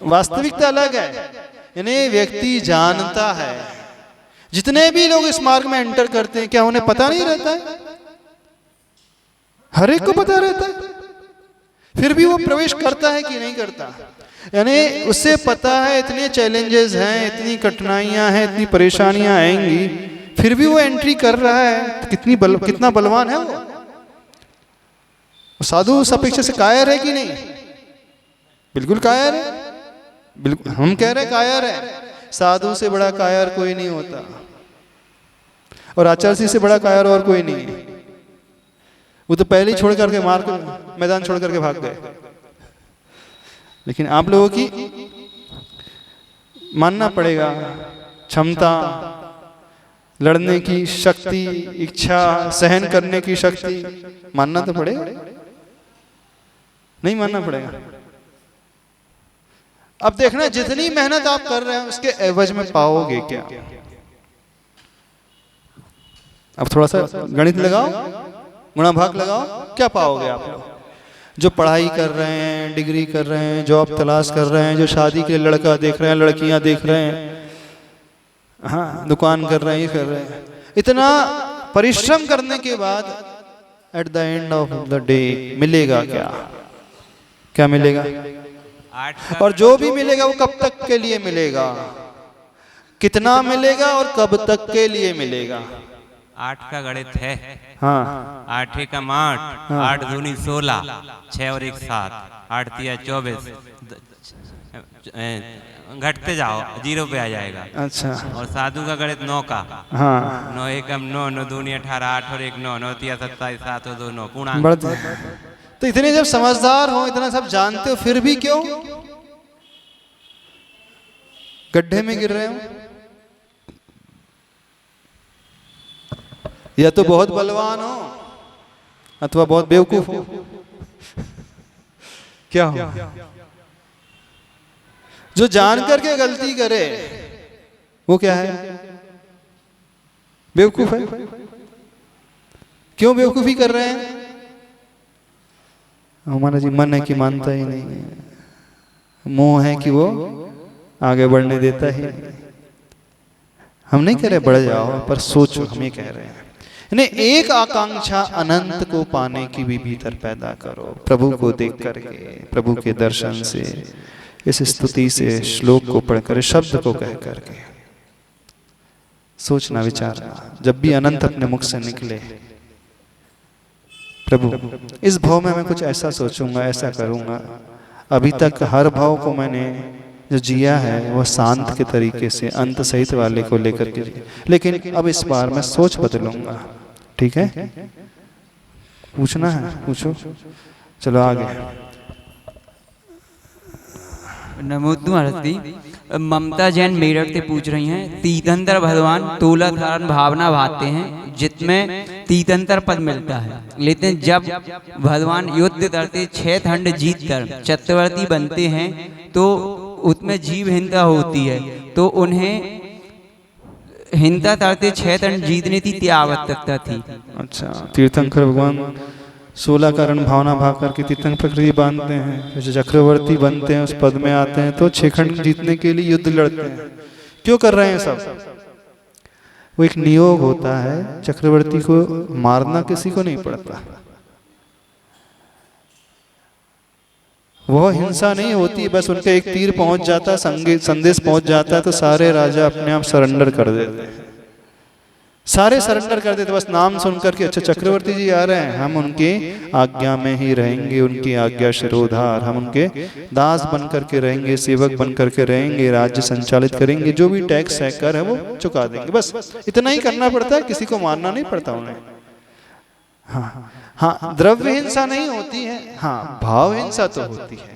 वास्तविकता अलग है। यानी व्यक्ति जानता है। जितने भी लोग इस मार्ग में एंटर करते हैं, क्या उन्हें पता नहीं रहता है? हर एक को पता रहता है, फिर भी वो प्रवेश करता है कि नहीं करता? यानी उससे पता है इतने चैलेंजेस हैं, इतनी कठिनाइयां हैं, इतनी परेशानियां आएंगी, फिर भी वो एंट्री कर रहा है। तो कितना बलवान है वो। साधु उस अपेक्षा से कायर है कि नहीं? बिल्कुल कायर है। बिल्कुल, हम कह रहे कायर है। साधु से बड़ा कायर कोई नहीं होता, और आचार्य से बड़ा कायर और कोई नहीं है। वो तो पहले ही छोड़ करके मैदान छोड़ करके भाग गए। लेकिन आप लोगों की मानना पड़ेगा, क्षमता, लड़ने की शक्ति, इच्छा, सहन करने की शक्ति, मानना तो पड़ेगा। नहीं मानना पड़ेगा? अब देखना, जितनी मेहनत आप कर रहे हैं उसके एवज में पाओगे क्या? अब थोड़ा सा गणित लगाओ, गुणा भाग लगाओ, क्या पाओगे आप लोग? जो पढ़ाई कर रहे हैं, डिग्री कर रहे हैं, जॉब तलाश कर रहे हैं, जो शादी के लिए लड़का देख रहे हैं, लड़कियां देख रहे हैं, हाँ दुकान कर रहे हैं, ये कर रहे हैं, इतना परिश्रम करने के बाद at the end of the day मिलेगा क्या? क्या मिलेगा? और जो भी मिलेगा वो कब तक के लिए मिलेगा? कितना मिलेगा और कब तक के लिए मिलेगा? 8 का गणित है। हाँ, 8 एकम 8, 8 दूनी 16, 6 और 1 7, 8 तिया 24, घटते जाओ, 0 पे आ जाएगा। अच्छा। और साधु का गणित 9 का। हाँ, 9 एकम 9, 9 दूनी 18, 8 और 1 9, 9 तिया 27, 7 और 2 9, पूर्णांक। तो इतने जब समझदार हो, इतना सब जानते हो, फिर भी क्यों गड्ढे में गिर रहे हो? या तो बहुत बलवान हो अथवा बहुत बेवकूफ हो। क्या हो? जो जान करके गलती करे वो क्या है? बेवकूफ है। क्यों बेवकूफी कर रहे हैं? हमारा जी मन है कि मानता ही नहीं है, मोह है कि वो आगे बढ़ने देता ही नहीं। हम नहीं कह रहे बढ़ जाओ, पर सोचो, हम ये कह रहे हैं एक आकांक्षा अनंत को पाने की भी भीतर पैदा करो, प्रभु को देख करके, प्रभु के दर्शन से, इस स्तुति से, श्लोक को पढ़कर, शब्द को कह करके। सोचना विचारना, जब भी अनंत अपने मुख से निकले, प्रभु इस भाव में मैं कुछ ऐसा सोचूंगा, ऐसा करूंगा। अभी तक हर भाव को मैंने जो जिया है वह शांत के तरीके से अंत सहित वाले को लेकर के, लेकिन अब इस बार मैं सोच बदलूंगा। ठीक है, पूछना है पूछो, चलो आगे। नमोस्तु महाराज। ममता जैन मेरठ से पूछ रही हैं, तीर्थंकर भगवान तोला धारण भावना भाते हैं जिसमें तीर्थंकर पद मिलता है, लेकिन जब भगवान युद्ध करते 6 खंड जीत कर चक्रवर्ती बनते हैं तो उसमें जीव हिंसा होती है, तो उन्हें हिंसा करते 6 खंड जीतने की क्या आवश्यकता थी? अच्छा, तीर्थंकर भगवान 16 कारण भावना भाग करके तीर्थंकर प्रकृति बांधते हैं, जो चक्रवर्ती बनते हैं उस पद में आते हैं तो 6 खंड जीतने के लिए युद्ध लड़ते हैं। क्यों कर रहे हैं सब? वो एक नियोग होता है, चक्रवर्ती को मारना किसी को नहीं पड़ता, वह हिंसा नहीं होती, बस उनका एक तीर पहुंच जाता है, संदेश पहुंच जाता है तो सारे राजा अपने आप सरेंडर कर देते हैं, सारे सरेंडर कर देते। बस नाम सुनकर के अच्छा चक्रवर्ती जी आ रहे हैं, हम उनकी आज्ञा में ही रहेंगे, उनकी आज्ञा शिरोधार, हम उनके दास बन करके रहेंगे, सेवक बन करके रहेंगे, राज्य संचालित करेंगे, जो भी टैक्स है कर है वो चुका देंगे। बस इतना ही करना पड़ता है, किसी को मारना नहीं पड़ता उन्हें। हाँ हाँ, द्रव्य हिंसा नहीं होती है, हाँ भाव हिंसा तो होती है।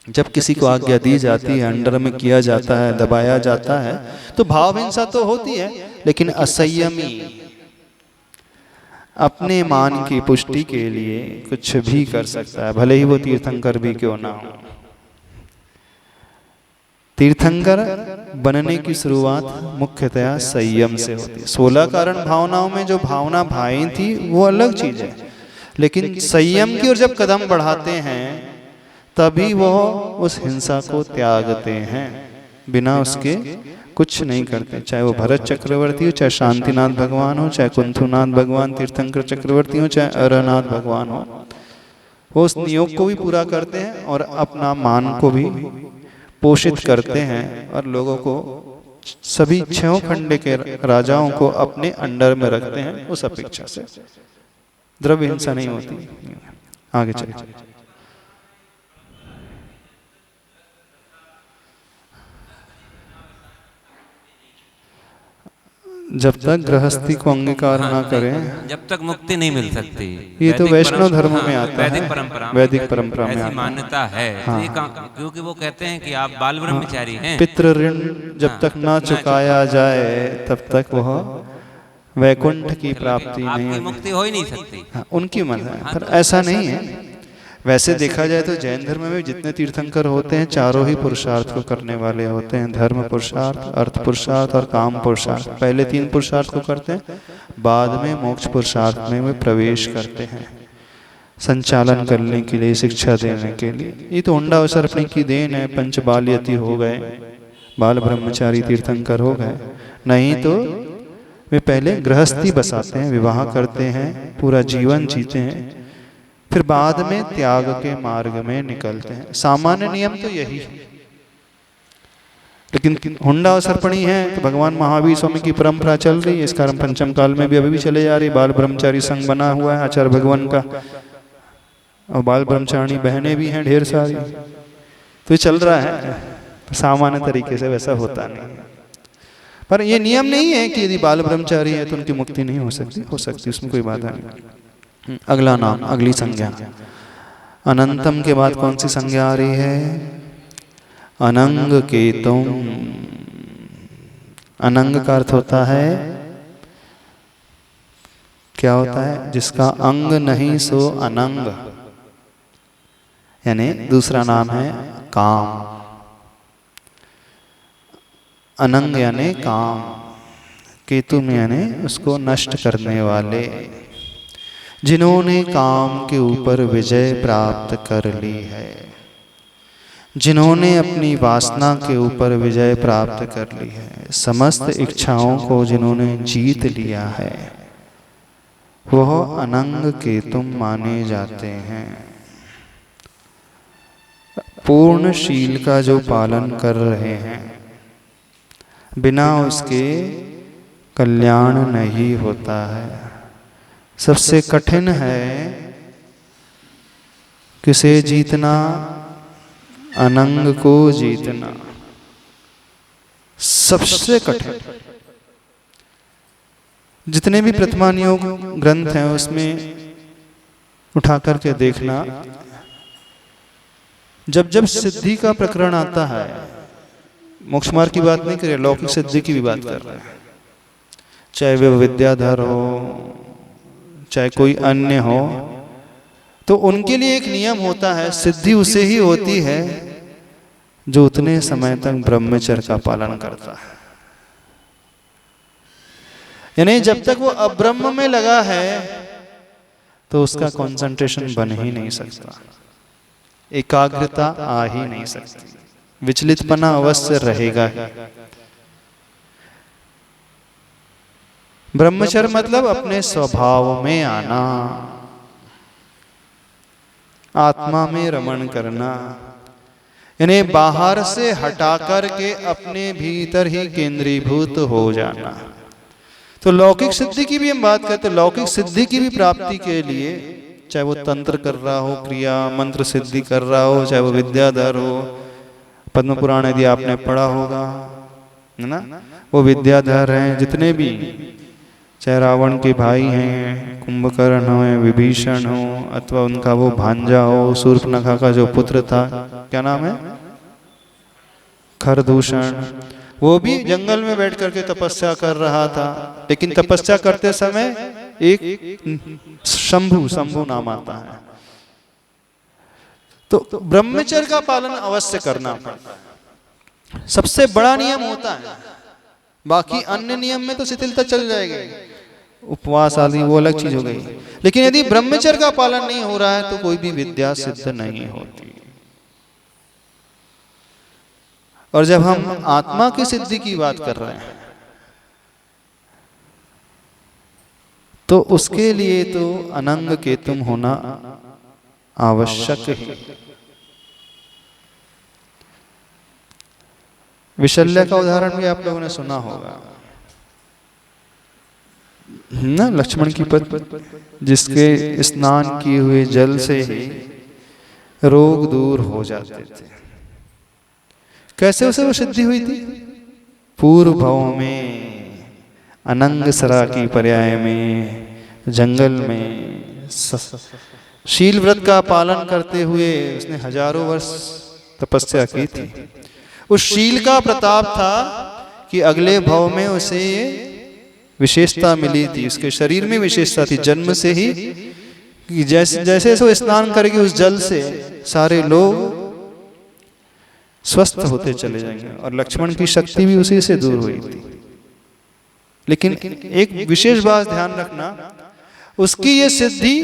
जब किसी को आज्ञा दी जाती है, अंडर में किया जाता है, दबाया जाता है, तो भाव हिंसा तो होती है, लेकिन असंयमी अपने मान की पुष्टि के लिए कुछ भी कर सकता है, भले ही वो तीर्थंकर भी क्यों ना हो। तीर्थंकर बनने की शुरुआत मुख्यतया संयम से होती है। 16 कारण भावनाओं में जो भावना भाई थी वो अलग चीज है, लेकिन संयम की ओर जब कदम बढ़ाते हैं तभी वह उस हिंसा को त्यागते हैं, बिना उसके कुछ नहीं करते। चाहे वो भरत चक्रवर्ती हो, चाहे शांतिनाथ भगवान हो, चाहे कुंथुनाथ भगवान तीर्थंकर चक्रवर्ती हो, चाहे अरनाथ भगवान हो, वो उस नियोग को भी पूरा करते हैं और अपना मान को भी पोषित करते हैं और लोगों को, सभी 6 खंड के राजाओं को अपने अंडर में रखते हैं उस अपेक्षा से। द्रव्य हिंसा नहीं होती। आगे चलिए। जब तक गृहस्थी को अंगीकार ना करें जब तक मुक्ति नहीं मिल सकती। ये तो वैष्णव धर्म में आता है, वैदिक परंपरा में ऐसी मान्यता है। क्योंकि वो कहते हैं कि आप बाल ब्रह्मचारी हैं। पितृ ऋण जब तक ना चुकाया जाए तब तक वह वैकुंठ की प्राप्ति नहीं, आपकी मुक्ति हो ही नहीं सकती। उनकी मन है, पर ऐसा नहीं है। वैसे देखा जाए तो जैन धर्म में जितने तीर्थंकर होते हैं चारों ही पुरुषार्थ को करने वाले होते हैं, धर्म पुरुषार्थ, अर्थ पुरुषार्थ और काम पुरुषार्थ। पहले 3 पुरुषार्थ को करते हैं, बाद में मोक्ष पुरुषार्थ में वे प्रवेश करते हैं, संचालन करने के लिए, शिक्षा देने के लिए। ये तो हुंडा अवसर्पणी की देन है, पंच बाल यति हो गए, बाल ब्रह्मचारी तीर्थंकर हो गए। नहीं तो वे पहले गृहस्थी बसाते हैं, विवाह करते हैं, पूरा जीवन जीते हैं, फिर बाद में त्याग के मार्ग में निकलते हैं। सामान्य नियम तो यही है, लेकिन हुंडा अवसर्पणी है तो भगवान महावीर स्वामी की परंपरा चल रही है, इस कारण पंचम काल में भी अभी भी चले जा रही। बाल ब्रह्मचारी संघ बना हुआ है आचार्य भगवान का, और बाल ब्रह्मचारिणी बहनें भी हैं ढेर सारी, तो ये चल रहा है। सामान्य तरीके से वैसा होता नहीं, पर ये नियम नहीं है कि यदि बाल ब्रह्मचारी है तो उनकी मुक्ति नहीं हो सकती, हो सकती, उसमें कोई बाधा नहीं। अगला नाम, अगली संज्ञा, अनंतम के बाद कौन सी संज्ञा आ रही है? अनंग केतुम। अनंग का अर्थ होता है, क्या होता है? जिसका अंग नहीं सो अनंग, यानी दूसरा नाम है काम। अनंग यानी काम, केतुम यानी उसको नष्ट करने वाले, जिन्होंने काम के ऊपर विजय प्राप्त कर ली है, जिन्होंने अपनी वासना के ऊपर विजय प्राप्त कर ली है, समस्त इच्छाओं को जिन्होंने जीत लिया है, वह अनंग केतुम माने जाते हैं। पूर्ण शील का जो पालन कर रहे हैं, बिना उसके कल्याण नहीं होता है। सबसे कठिन है किसे जीतना, अनंग को जीतना सबसे कठिन। जितने भी प्रतिमान योग ग्रंथ हैं उसमें उठा करके देखना, जब जब सिद्धि का प्रकरण आता है, मोक्ष मार्ग की बात नहीं कर रहे, लौकिक सिद्धि की भी बात कर रहे हैं, चाहे वे विद्याधर हो चाहे कोई अन्य हो, तो उनके लिए एक नियम होता है, सिद्धि उसे ही होती है जो उतने समय तक ब्रह्मचर्य का पालन करता है। यानी जब तक वो अब्रह्म में लगा है तो उसका कंसंट्रेशन बन ही नहीं सकता, एकाग्रता आ ही नहीं सकती, विचलितपना अवश्य रहेगा ही। ब्रह्मचर्य मतलब अपने स्वभाव में आना, आत्मा में रमण करना, यानी बाहर से हटा करके अपने भीतर ही केंद्रीभूत हो जाना। तो लौकिक सिद्धि की भी हम बात करते हैं, लौकिक सिद्धि की भी प्राप्ति के लिए चाहे वो तंत्र कर रहा हो, क्रिया मंत्र सिद्धि कर रहा हो, चाहे वो विद्याधर हो, पद्म पुराण यदि आपने पढ़ा होगा है ना, वो विद्याधर हैं जितने भी, चाहे रावण के भाई हैं, कुंभकर्ण हो, विभीषण हो, अथवा उनका वो भांजा हो, शूर्पणखा का जो पुत्र था, क्या नाम है, खरदूषण, वो भी जंगल में बैठ करके तपस्या कर रहा था, लेकिन तपस्या करते समय एक शंभु नाम आता है। तो ब्रह्मचर्य का पालन अवश्य करना पड़ता है, सबसे बड़ा नियम होता है। बाकी अन्य नियम में तो शिथिलता चल जाएगी, उपवास आदि वो अलग चीज हो गई, लेकिन यदि ब्रह्मचर्य का पालन नहीं हो रहा है तो कोई भी विद्या सिद्ध नहीं होती। और जब हम आत्मा की सिद्धि की बात कर रहे हैं तो उसके लिए तो अनंग केतुम होना आवश्यक है। विशल्य का उदाहरण भी आप लोगों ने सुना होगा ना, लक्ष्मण की पत्नी जिसके स्नान किए हुए जल से ही रोग दूर हो जाते थे। कैसे उसे वो सिद्धि हुई थी? पूर्व भाव में, अनंग सरा की पर्याय में, जंगल में शील व्रत का पालन करते हुए उसने हजारों वर्ष तपस्या की थी। उस शील का प्रताप था कि अगले भाव में उसे ये विशेषता मिली थी, उसके शरीर में विशेषता थी जन्म से ही, कि जैसे जैसे वो स्नान करेगी उस जल से सारे लोग स्वस्थ होते चले जाएंगे। और लक्ष्मण की शक्ति भी उसी से दूर हुई थी। लेकिन एक विशेष बात ध्यान रखना, उसकी ये सिद्धि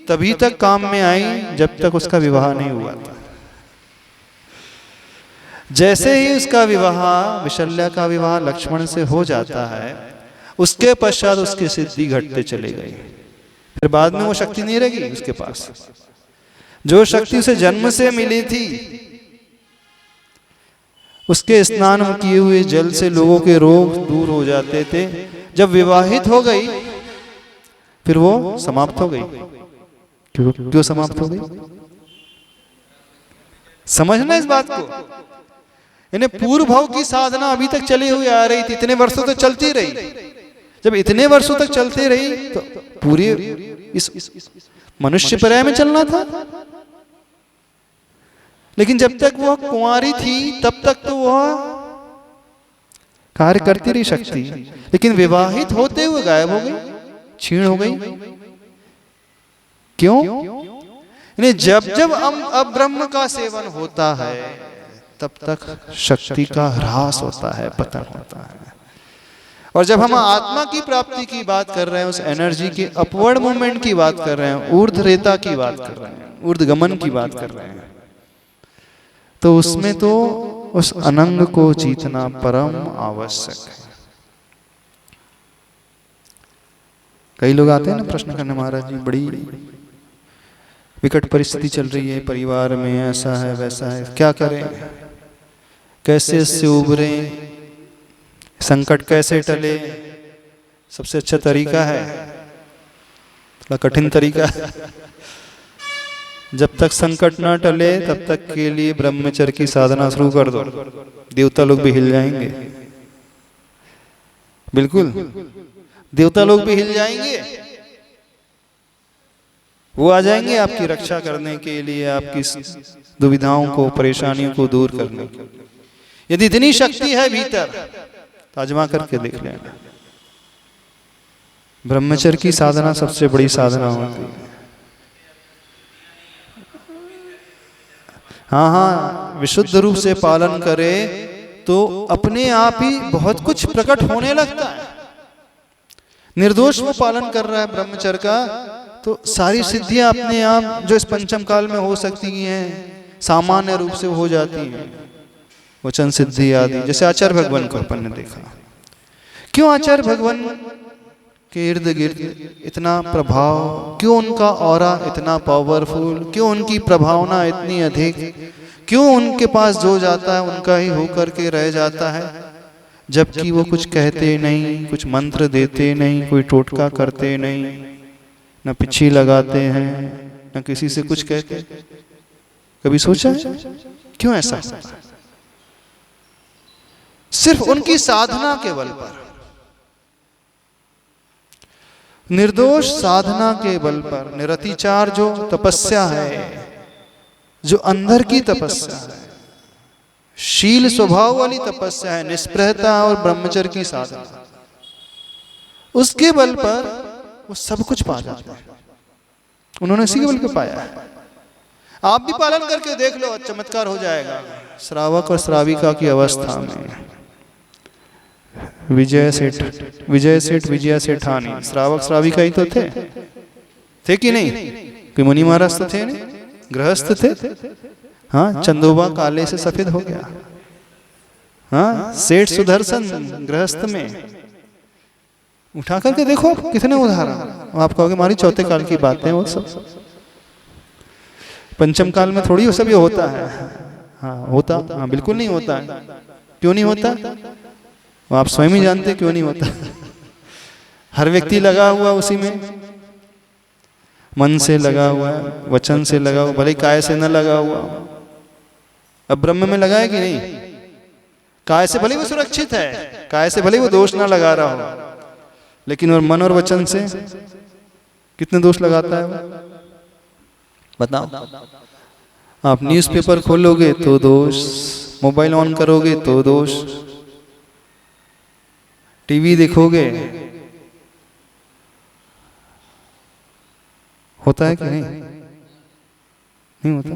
तभी तक काम में आई जब तक उसका विवाह नहीं हुआ था। जैसे ही उसका विवाह, विशल्या का विवाह लक्ष्मण से हो जाता है, उसके पश्चात उसकी सिद्धि घटते चले गई। फिर बाद में वो शक्ति नहीं रहेगी उसके पास, जो शक्ति उसे जन्म से मिली थी। उसके स्नान किए हुए जल से लोगों के रोग दूर हो जाते थे। जब विवाहित हो गई फिर वो समाप्त हो गई। क्यों समाप्त हो गई? समझना इस बात को। इन्हें पूर्व भाव की साधना अभी तक चली हुई आ रही थी, इतने वर्षों तक चलती रही। जब इतने वर्षों तक चलती रही तो पूरी इस मनुष्य पर्याय में चलना था। लेकिन जब तक वह कुंवारी थी तब तक तो वह कार्य करती रही शक्ति, लेकिन विवाहित होते हुए गायब हो गई, क्षीण हो गई। क्यों? जब जब अब्रह्म का सेवन होता है तब तक शक्ति का ह्रास होता है, पतन होता है। और जब हम आत्मा की प्राप्ति की बात कर रहे हैं, उस एनर्जी के अपवर्ड मूवमेंट की बात कर रहे हैं, ऊर्ध्वरेता की बात कर रहे हैं, ऊर्ध्वगमन की बात कर रहे हैं, तो उसमें तो उस अनंग को जीतना परम आवश्यक है। कई लोग आते हैं ना प्रश्न करने, महाराज जी बड़ी विकट परिस्थिति चल रही है, परिवार में ऐसा है वैसा है, क्या करें, कैसे इससे उबरें, संकट कैसे टले, सबसे अच्छा तरीका है, थोड़ा कठिन तरीका है। जब तक संकट ना टले तब तक के लिए ब्रह्मचर्य की साधना शुरू कर दो, देवता लोग भी हिल जाएंगे। बिल्कुल, देवता लोग भी हिल जाएंगे, वो आ जाएंगे आपकी रक्षा करने के लिए, आपकी दुविधाओं को, परेशानियों को दूर करने के लिए। यदि इतनी शक्ति है भीतर तो आजमा करके देख लेना। ब्रह्मचर्य की साधना सबसे बड़ी साधना होती है। हाँ हाँ, विशुद्ध रूप से पालन करे तो अपने आप ही बहुत कुछ प्रकट होने लगता है। निर्दोष वो पालन कर रहा है ब्रह्मचर्य का, तो सारी सिद्धियां अपने आप जो इस पंचम काल में हो सकती हैं सामान्य रूप से हो जाती हैं। वचन सिद्धि आदि, जैसे आचार्य भगवान को अपन ने देखा। क्यों आचार्य भगवान के इर्द गिर्द इतना प्रभाव, क्यों उनका ऑरा इतना पावरफुल, क्यों उनकी प्रभावना इतनी अधिक, क्यों उनके पास जो जाता है उनका ही होकर के रह जाता है, जबकि वो कुछ कहते नहीं, कुछ मंत्र देते नहीं, कोई टोटका करते नहीं, न पिछी लगाते हैं, न किसी से कुछ कहते। कभी सोचा है क्यों ऐसा? सिर्फ उनकी साधना के बल पर, निर्दोष साधना के बल पर, निरतिचार जो तपस्या है, जो अंदर की तपस्या है, शील स्वभाव वाली तपस्या है, निष्प्रहता और ब्रह्मचर्य की साधना, उसके बल पर वो सब कुछ पा जाता है। उन्होंने इसी के बल पे पाया है। आप भी पालन करके देख लो, चमत्कार हो जाएगा। श्रावक और श्राविका की अवस्था में विजय सेठ विजया सेठानी श्रावक श्राविका ही तो थे कि नहीं? कोई मुनि महाराज तो थे नहीं, गृहस्थ थे। हाँ, चंदोबा काले से सफेद हो गया। हाँ, सेठ सुदर्शन गृहस्थ में। उठा करके देखो कितने उदाहरण। आप कहोगे हमारी चौथे काल की बातें वो सब, पंचम काल में थोड़ी वो सब ये होता है। हाँ होता, हाँ बिल्कुल नहीं होता है। क्यों नहीं होता? वो आप स्वयं ही जानते क्यों नहीं होता। हर व्यक्ति लगा हुआ उसी में, मन से लगा हुआ है, वचन से लगा हुआ, भले काय से न लगा हुआ। अब ब्रह्म में लगा है कि नहीं? काय से भले वो सुरक्षित है, काय से भले वो दोष ना लगा रहा हो, लेकिन और मन और वचन से कितने दोष लगाता है वो? बताओ। आप न्यूज़पेपर खोलोगे तो दोष, मोबाइल ऑन करोगे तो दोष, टीवी देखोगे, होता है कि नहीं? नहीं होता।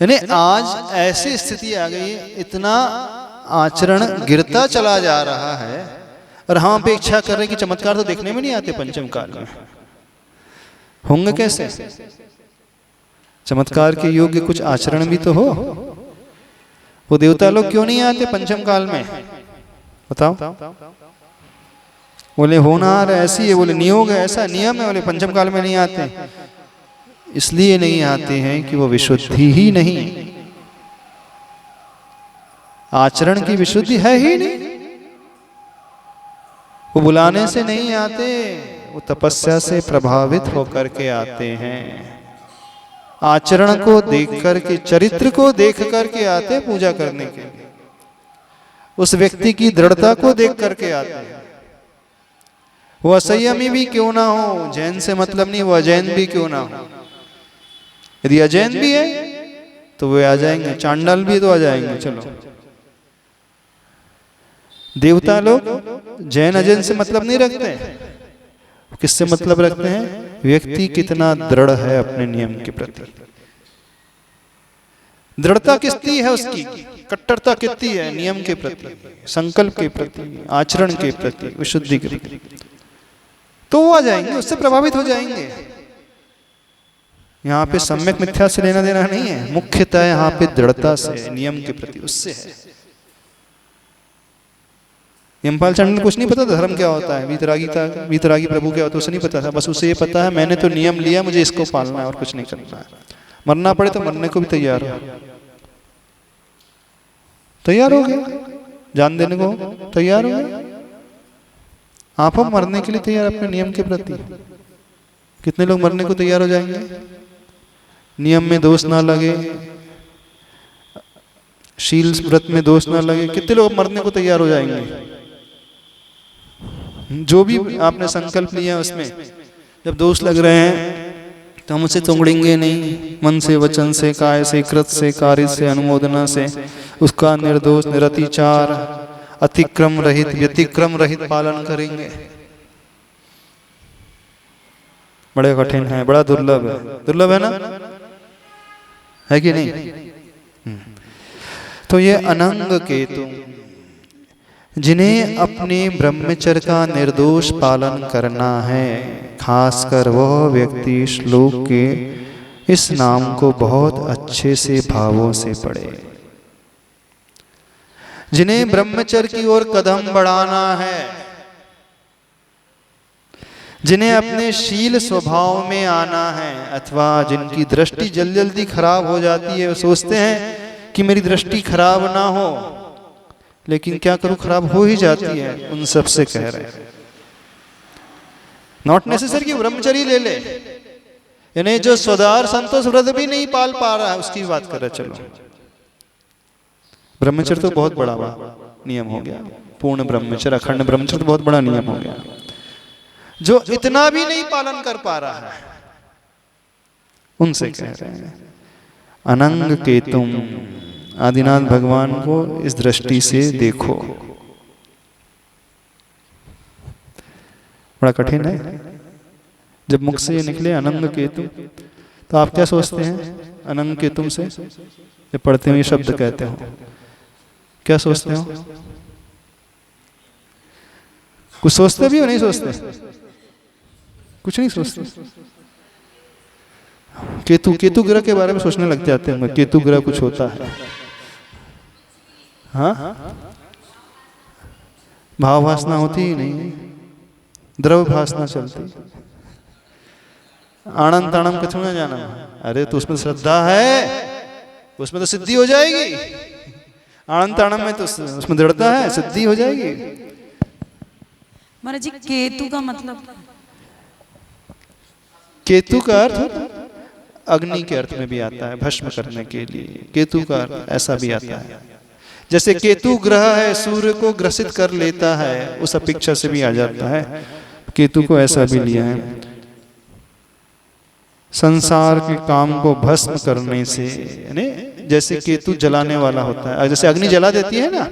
यानी आज ऐसी स्थिति आ गई है, इतना आचरण गिरता चला जा रहा है, और हम अपेक्षा कर रहे हैं कि चमत्कार तो देखने में नहीं आते पंचम काल में। होंगे कैसे? चमत्कार के योग्य कुछ आचरण भी तो हो। वो देवता लोग क्यों नहीं आते पंचम काल में? बताओ। बोले होनार ऐसी है, बोले नियोग है, ऐसा नियम है, बोले पंचम काल में नहीं आते। इसलिए नहीं आते हैं कि वो विशुद्धि ही नहीं, आचरण की विशुद्धि है ही नहीं। वो बुलाने से नहीं आते, वो तपस्या से प्रभावित होकर के आते हैं। आचरण को देख करके, चरित्र को देख करके आते पूजा करने के लिए। उस व्यक्ति की दृढ़ता को देख करके आते हैं। वो असंयमी भी क्यों ना हो, जैन से मतलब नहीं, वो अजैन भी क्यों ना हो। यदि अजैन भी है तो वे आ जाएंगे, चांडाल भी तो आ जाएंगे। चलो, देवता लोग जैन अजैन से मतलब नहीं रखते, किससे मतलब रखते हैं? व्यक्ति कितना दृढ़ है अपने नियम के प्रति, दृढ़ता कितनी है उसकी, कट्टरता कितनी है नियम के प्रति, संकल्प के प्रति, आचरण के प्रति, विशुद्धि के प्रति। तो वो आ जाएंगे, उससे प्रभावित हो जाएंगे। यहाँ पे सम्यक मिथ्या से लेना देना नहीं है, मुख्यतः यहाँ पे दृढ़ता से, नियम के प्रति, उससे है। यमपाल चांडाल कुछ नहीं पता था धर्म क्या होता है, वीतरागी प्रभु क्या होता है, उसे नहीं पता था। बस उसे ये पता है मैंने तो नियम लिया, मुझे इसको पालना है और कुछ नहीं करना है। मरना पड़े तो मरने को भी तैयार हो गया, जान देने को तैयार हो गया। आप मरने के लिए तैयार अपने नियम के प्रति? कितने लोग मरने को तैयार हो जाएंगे? नियम में दोष ना लगे, शील व्रत में दोष ना लगे, कितने लोग मरने को तैयार हो जाएंगे? जो भी आपने संकल्प लिया उसमें जब दोष लग रहे हैं तो हम उसे तोड़ेंगे नहीं। मन से, वचन से, काय से, कृत से, कार्य से, अनुमोदना से उसका निर्दोष, निरतिचार, अतिक्रम रहित, व्यतिक्रम रहित पालन करेंगे। बड़े कठिन है, बड़ा दुर्लभ है। दुर्लभ है ना, है कि नहीं? तो ये अनंग केतु जिन्हें अपने ब्रह्मचर्य का निर्दोष पालन करना है, खासकर वह व्यक्ति श्लोक के इस नाम को बहुत अच्छे से भावों से पढ़े। जिन्हें ब्रह्मचर्य की ओर कदम बढ़ाना है, जिन्हें अपने शील स्वभाव में आना है, अथवा जिनकी दृष्टि जल्दी जल्दी खराब हो जाती है, वो सोचते हैं कि मेरी दृष्टि खराब ना हो, लेकिन क्या करूं खराब हो ही जाती है, उन सब से कह रहे हैं नॉट नेसेसरी कि ब्रह्मचर्य ले ले, यानी जो स्वदार संतोष व्रत भी नहीं पाल पा रहा है उसकी बात कर रहे। चलो ब्रह्मचर्य तो बहुत बड़ा नियम हो गया, पूर्ण ब्रह्मचर्य, अखंड ब्रह्मचर्य तो बहुत बड़ा नियम हो गया। जो इतना भी नहीं पालन कर पा रहा है उनसे कह रहे हैं अनंग केतुम, आदिनाथ भगवान को इस दृष्टि से देखो। बड़ा कठिन है जब मुख से ये निकले अनंग केतु, तो आप क्या सोचते हैं अनंग केतुम से? ये पढ़ते हुए शब्द कहते हो, क्या सोचते हो? कुछ सोचते भी हो, नहीं सोचते? कुछ नहीं सोचते। केतु ग्रह के बारे में सोचने लग जाते हैं, केतु ग्रह कुछ होता है। हाँ, भाव भासना होती ही नहीं, द्रव्य भासना चलती। आनंद तानम कछु ना जाना, अरे तो उसमें श्रद्धा है, उसमें तो सिद्धि हो जाएगी। आनंद तानम में तो उसमें दृढ़ता है, सिद्धि हो जाएगी। महाराज जी केतु का मतलब? केतु का अर्थ अग्नि के अर्थ में भी आता है, भस्म करने के लिए केतु का अर्थ ऐसा भी आता है। जैसे केतु ग्रह है, सूर्य को ग्रसित कर लेता है, उस अपेक्षा से भी आ जाता है। केतु को ऐसा भी लिया है, संसार के काम को भस्म करने से, यानी जैसे केतु जलाने वाला होता है, जैसे अग्नि जला देती है ना,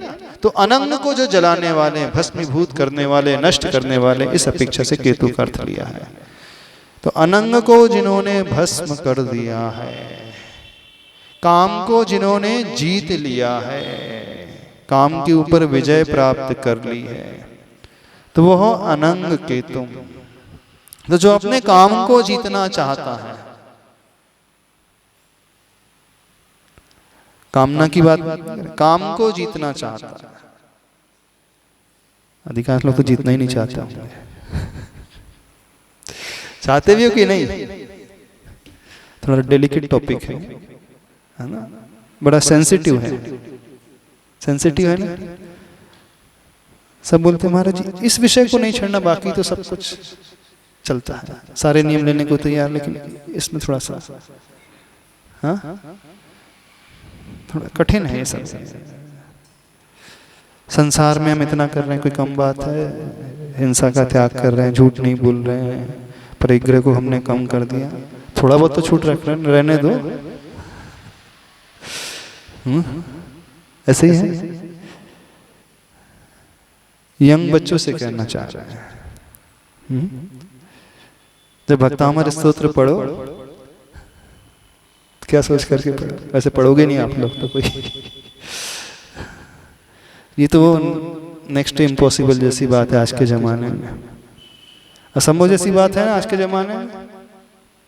तो अनंग को जो जलाने वाले, भस्मीभूत करने वाले, नष्ट करने वाले, इस अपेक्षा से केतु का अर्थ लिया है। तो अनंग को जिन्होंने भस्म कर दिया है, काम को जिन्होंने जीत लिया है, काम के ऊपर विजय प्राप्त कर ली है, तो वह अनंग केतु। तो जो अपने काम को जीतना चाहता है, कामना की बात, काम को जीतना चाहता है। अधिकांश लोग तो जीतना ही नहीं चाहता, चाहते भी हो कि नहीं? थोड़ा डेलिकेट टॉपिक है ना, बड़ा सेंसिटिव है, सेंसिटिव है ना। सब बोलते हैं महाराज जी इस विषय को नहीं छोड़ना, बाकी तो सब कुछ चलता है, सारे नियम लेने को तैयार, लेकिन इसमें थोड़ा सा हाँ थोड़ा कठिन है ये सब। संसार में हम इतना कर रहे हैं, कोई कम बात है? हिंसा का त्याग कर रहे हैं, झूठ नहीं बोल रहे हैं, परिग्रह को हमने कम कर दिया, थोड़ा बहुत तो छूट रख रहे हैं, रहने दो। ऐसे ही है। यंग बच्चों से कहना चाह रहे हैं, जब भक्तामर स्तोत्र पढ़ो, क्या सोच करके पढ़ो? वैसे पढ़ोगे नहीं आप लोग तो कोई। ये तो नेक्स्ट इम्पॉसिबल जैसी बात है आज के जमाने में, असंभव जैसी बात है ना आज के जमाने में,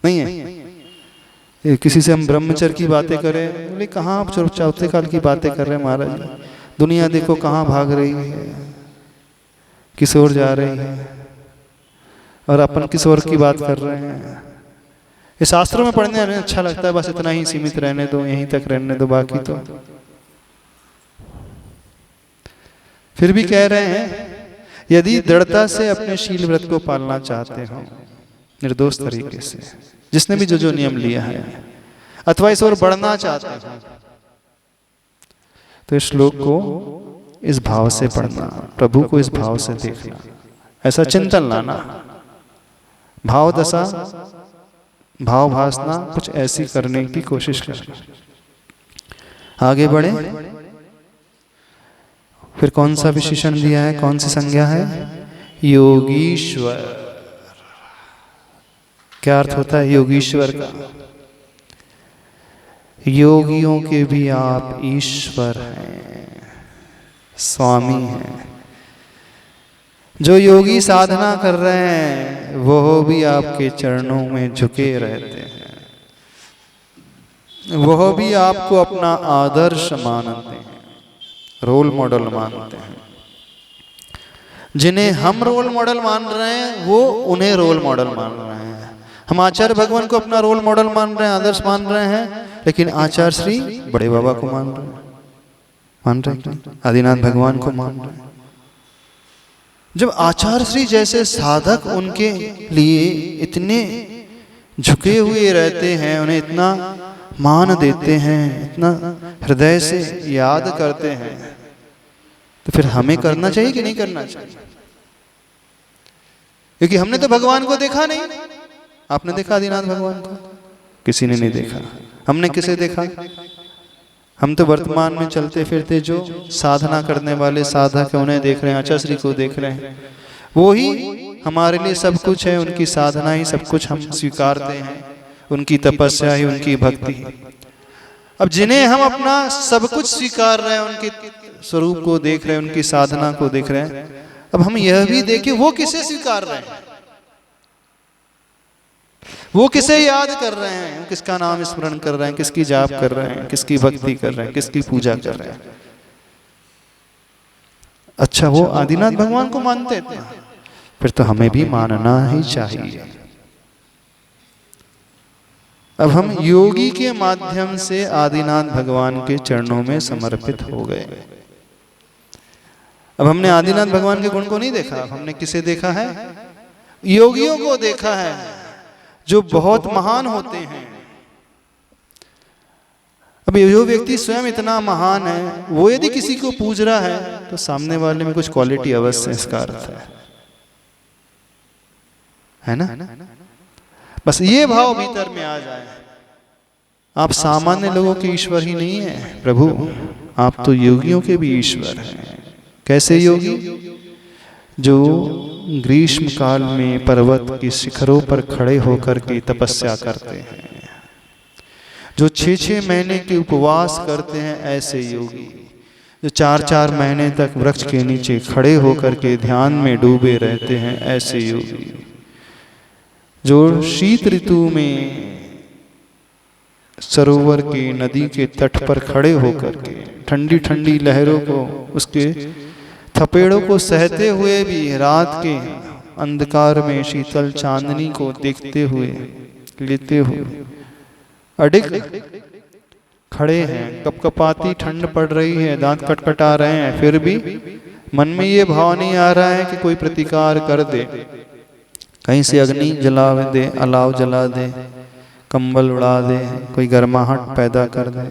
नहीं है? किसी से हम ब्रह्मचर्य की बातें करें, बोले कहाँ आप चौथे काल की बातें कर रहे हैं महाराज, दुनिया देखो कहाँ भाग रही है, किस ओर जा रही है, और अपन किस ओर की बात कर रहे हैं। ये शास्त्रों में पढ़ने में अच्छा लगता है, बस इतना ही सीमित रहने दो, यहीं तक रहने दो, बाकी तो फिर भी कह रहे हैं यदि दृढ़ता से अपने शील व्रत को पालना चाहते हो निर्दोष तरीके से, जिसने भी जो नियम लिया है, अथवा इस ओर बढ़ना चाहते हो, तो इस श्लोक को इस भाव से पढ़ना, प्रभु को इस भाव से देखना, ऐसा चिंतन लाना, भाव दशा भाव भासना कुछ ऐसी करने की कोशिश करना। आगे बढ़े। फिर कौन सा विशेषण दिया है, कौन सी संज्ञा है? योगीश्वर। क्या अर्थ होता है योगीश्वर का? योगियों के भी आप ईश्वर हैं, स्वामी हैं। जो योगी साधना कर रहे हैं वो भी आपके चरणों में झुके रहते हैं, वह भी आपको अपना आदर्श मानते हैं, रोल मॉडल मानते हैं। जिन्हें हम रोल मॉडल मान रहे हैं वो उन्हें रोल मॉडल मान रहे हैं। हम आचार्य भगवान को अपना रोल मॉडल मान रहे हैं, आदर्श मान रहे हैं, लेकिन आचार्य श्री बड़े बाबा को मान रहे हैं, आदिनाथ भगवान को मान रहे हैं। जब आचार्य श्री जैसे साधक उनके लिए इतने झुके हुए रहते हैं, उन्हें इतना मान देते हैं, इतना हृदय से याद करते हैं, तो फिर हमें करना चाहिए कि नहीं करना चाहिए? क्योंकि हमने तो भगवान को देखा नहीं। आपने देखा आदिनाथ भगवान को? किसी ने नहीं देखा। हमने किसे देखा? हम तो वर्तमान में चलते फिरते जो साधना करने वाले साधक हैं उन्हें देख रहे हैं, आचार्य श्री को देख रहे हैं। वो ही हमारे लिए सब कुछ है, उनकी साधना ही सब कुछ हम स्वीकारते हैं, उनकी तपस्या ही उनकी भक्ति ही। अब जिन्हें हम अपना सब कुछ स्वीकार रहे हैं, उनके स्वरूप को देख रहे हैं, उनकी साधना को देख रहे हैं, अब हम यह भी देखें वो किसे स्वीकार रहे हैं, वो किसे याद कर रहे हैं, किसका नाम स्मरण कर रहे हैं, किसकी जाप कर रहे हैं, किसकी भक्ति कर रहे हैं, किसकी पूजा कर रहे हैं। अच्छा वो आदिनाथ भगवान को मानते थे, फिर तो हमें भी मानना ही चाहिए। अब हम योगी के माध्यम से आदिनाथ भगवान के चरणों में समर्पित हो गए। अब हमने आदिनाथ भगवान के गुण को नहीं देखा, अब हमने किसे देखा है? योगियों को देखा है, जो बहुत महान होते हैं। अब जो व्यक्ति स्वयं इतना महान है, वो यदि किसी को पूज रहा है तो सामने वाले में कुछ क्वालिटी अवश्य इसका अर्थ है ना? बस ये भाव भीतर में आ जाए, आप सामान्य लोगों के ईश्वर ही नहीं है प्रभु, आप तो योगियों के भी ईश्वर हैं। कैसे योगी? जो ग्रीष्म काल में पर्वत की शिखरों पर खड़े होकर के तपस्या करते हैं, जो 6-6 महीने के उपवास करते हैं, ऐसे योगी। जो 4-4 महीने तक वृक्ष के नीचे खड़े होकर के ध्यान में डूबे रहते हैं, ऐसे योगी। जो शीत ऋतु में सरोवर के नदी के तट पर खड़े होकर के ठंडी ठंडी लहरों को, उसके थपेड़ों को सहते हुए भी रात के अंधकार में शीतल चांदनी को देखते हुए, लेते हुए अडिग खड़े हैं, कपकपाती ठंड पड़ रही है, दांत कटकटा रहे हैं, फिर भी मन में ये भाव नहीं आ रहा है कि कोई प्रतिकार कर दे, कहीं से अग्नि जला दे, अलाव जला दे, कंबल उड़ा दे, कोई गर्माहट पैदा कर दे।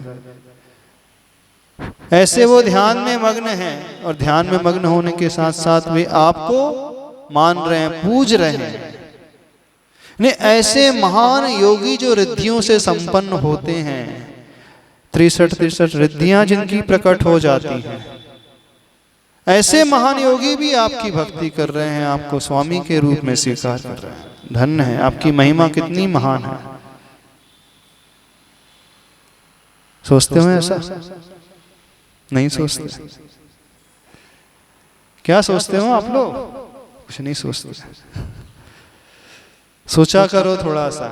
ऐसे वो ध्यान में मग्न हैं, और ध्यान में मग्न होने के साथ साथ वे आपको मान रहे हैं, पूज रहे हैं। नहीं, ऐसे महान योगी जो रिद्धियों से संपन्न होते हैं, 63 रिद्धियां जिनकी प्रकट हो जाती हैं, ऐसे महान योगी भी आपकी भक्ति कर रहे हैं, आपको स्वामी के रूप में स्वीकार कर रहे हैं। धन्य है, आपकी महिमा कितनी महान है। सोचते हो ऐसा? नहीं सोचते। क्या सोचते हो आप लोग? कुछ नहीं सोचते। सोचा करो थोड़ा सा।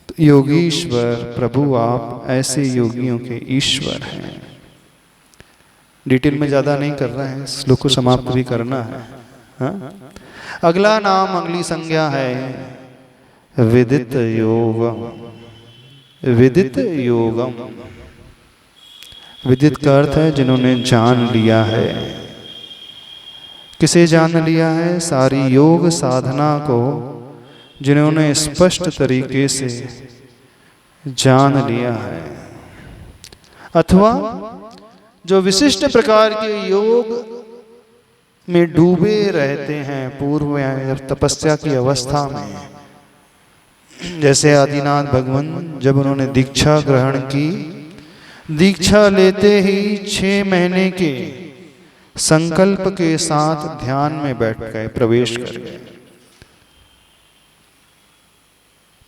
तो योगीश्वर प्रभु आप ऐसे योगियों के ईश्वर हैं। डिटेल में ज्यादा नहीं कर रहे हैं, श्लोक को समाप्त भी करना है। हाँ? अगला नाम, अगली संज्ञा है विदित योगम। विदित योगम, विदित का अर्थ है जिन्होंने जान लिया है, किसे जान लिया है? सारी योग साधना को जिन्होंने स्पष्ट तरीके से जान लिया है, अथवा जो विशिष्ट प्रकार के योग में डूबे रहते हैं पूर्व में तपस्या की अवस्था में। जैसे आदिनाथ भगवान जब उन्होंने दीक्षा ग्रहण की, दीक्षा लेते ही 6 महीने के संकल्प के साथ ध्यान में बैठ गए, प्रवेश कर गए।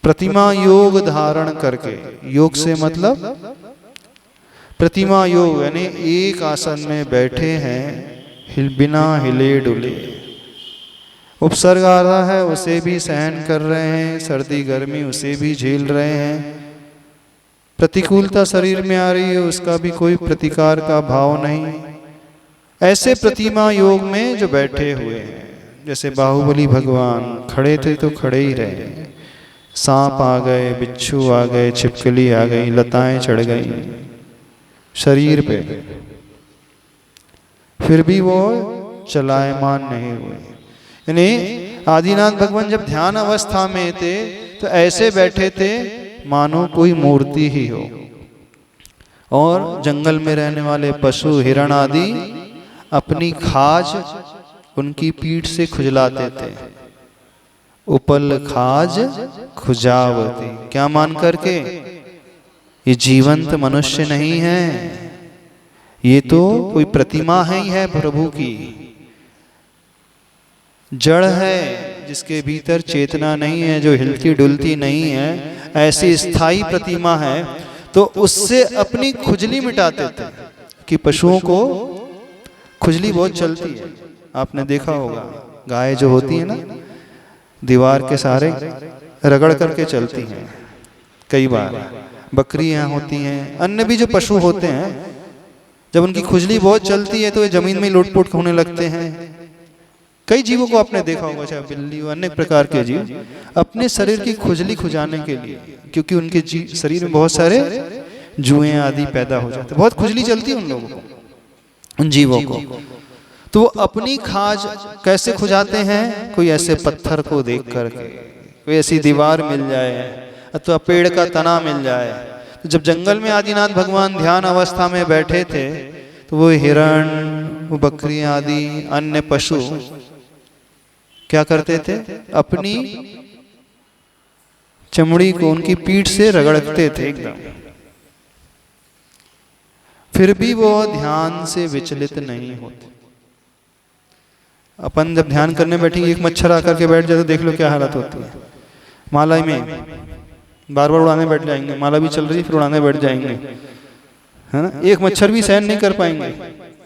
प्रतिमा योग धारण करके, योग से मतलब प्रतिमा योग यानी एक आसन में बैठे हैं, बिना हिले डुले। उपसर्ग आ रहा है उसे भी सहन कर रहे हैं, सर्दी गर्मी उसे भी झेल रहे हैं, प्रतिकूलता शरीर में आ रही है उसका भी कोई प्रतिकार का भाव नहीं। ऐसे प्रतिमा योग में जो बैठे हुए हैं, जैसे बाहुबली भगवान खड़े थे तो खड़े ही रहे, सांप आ गए, बिच्छू आ गए, छिपकली आ गई, लताएं चढ़ गई शरीर पे, फिर भी वो चलायमान नहीं हुए। यानी आदिनाथ भगवान जब ध्यान अवस्था में थे तो ऐसे बैठे थे मानो कोई मूर्ति ही हो। और जंगल में रहने वाले पशु हिरण आदि अपनी खाज उनकी पीठ से खुजलाते थे, उपल खाज खुजावती, क्या मान करके? ये जीवंत मनुष्य नहीं है, ये तो कोई प्रतिमा है ही है प्रभु की, जड़ है जिसके भीतर चेतना नहीं है, जो हिलती डुलती नहीं है, ऐसी स्थायी प्रतिमा है। तो उससे अपनी खुजली मिटाते थे कि पशुओं को खुजली बहुत चलती है। आपने देखा होगा गाय जो होती है ना, दीवार के सहारे रगड़ करके चलती हैं, कई बार बकरियां होती हैं, अन्य भी जो पशु होते हैं, जब उनकी खुजली बहुत चलती है तो ये जमीन में लोटपोट होने लगते हैं। कई जीवों को आपने देखा होगा, चाहे बिल्ली हो, अनेक प्रकार के जीव अपने शरीर की खुजली खुजाने के लिए, क्योंकि उनके शरीर में बहुत सारे जुएं आदि पैदा हो जाते, बहुत खुजली चलती है उन लोगों को, उन जीवों को। तो वो अपनी खाज कैसे खुजाते हैं? कोई ऐसे पत्थर को देख करके, कोई ऐसी दीवार मिल जाए अथवा पेड़ का तना मिल जाए। तो जब जंगल में आदिनाथ भगवान ध्यान अवस्था में बैठे थे तो वो हिरण, वो बकरियां आदि अन्य पशु क्या करते थे? अपनी चमड़ी को उनकी पीठ से रगड़ते थे एकदम, फिर भी वो ध्यान से विचलित नहीं होते। अपन जब ध्यान करने बैठेंगे, एक मच्छर आकर के बैठ जाए तो देख लो क्या हालत होती है। माला में बार बार उड़ाने बैठ जाएंगे, माला भी चल रही फिर उड़ाने बैठ जाएंगे, है ना। एक मच्छर भी सहन नहीं कर पाएंगे।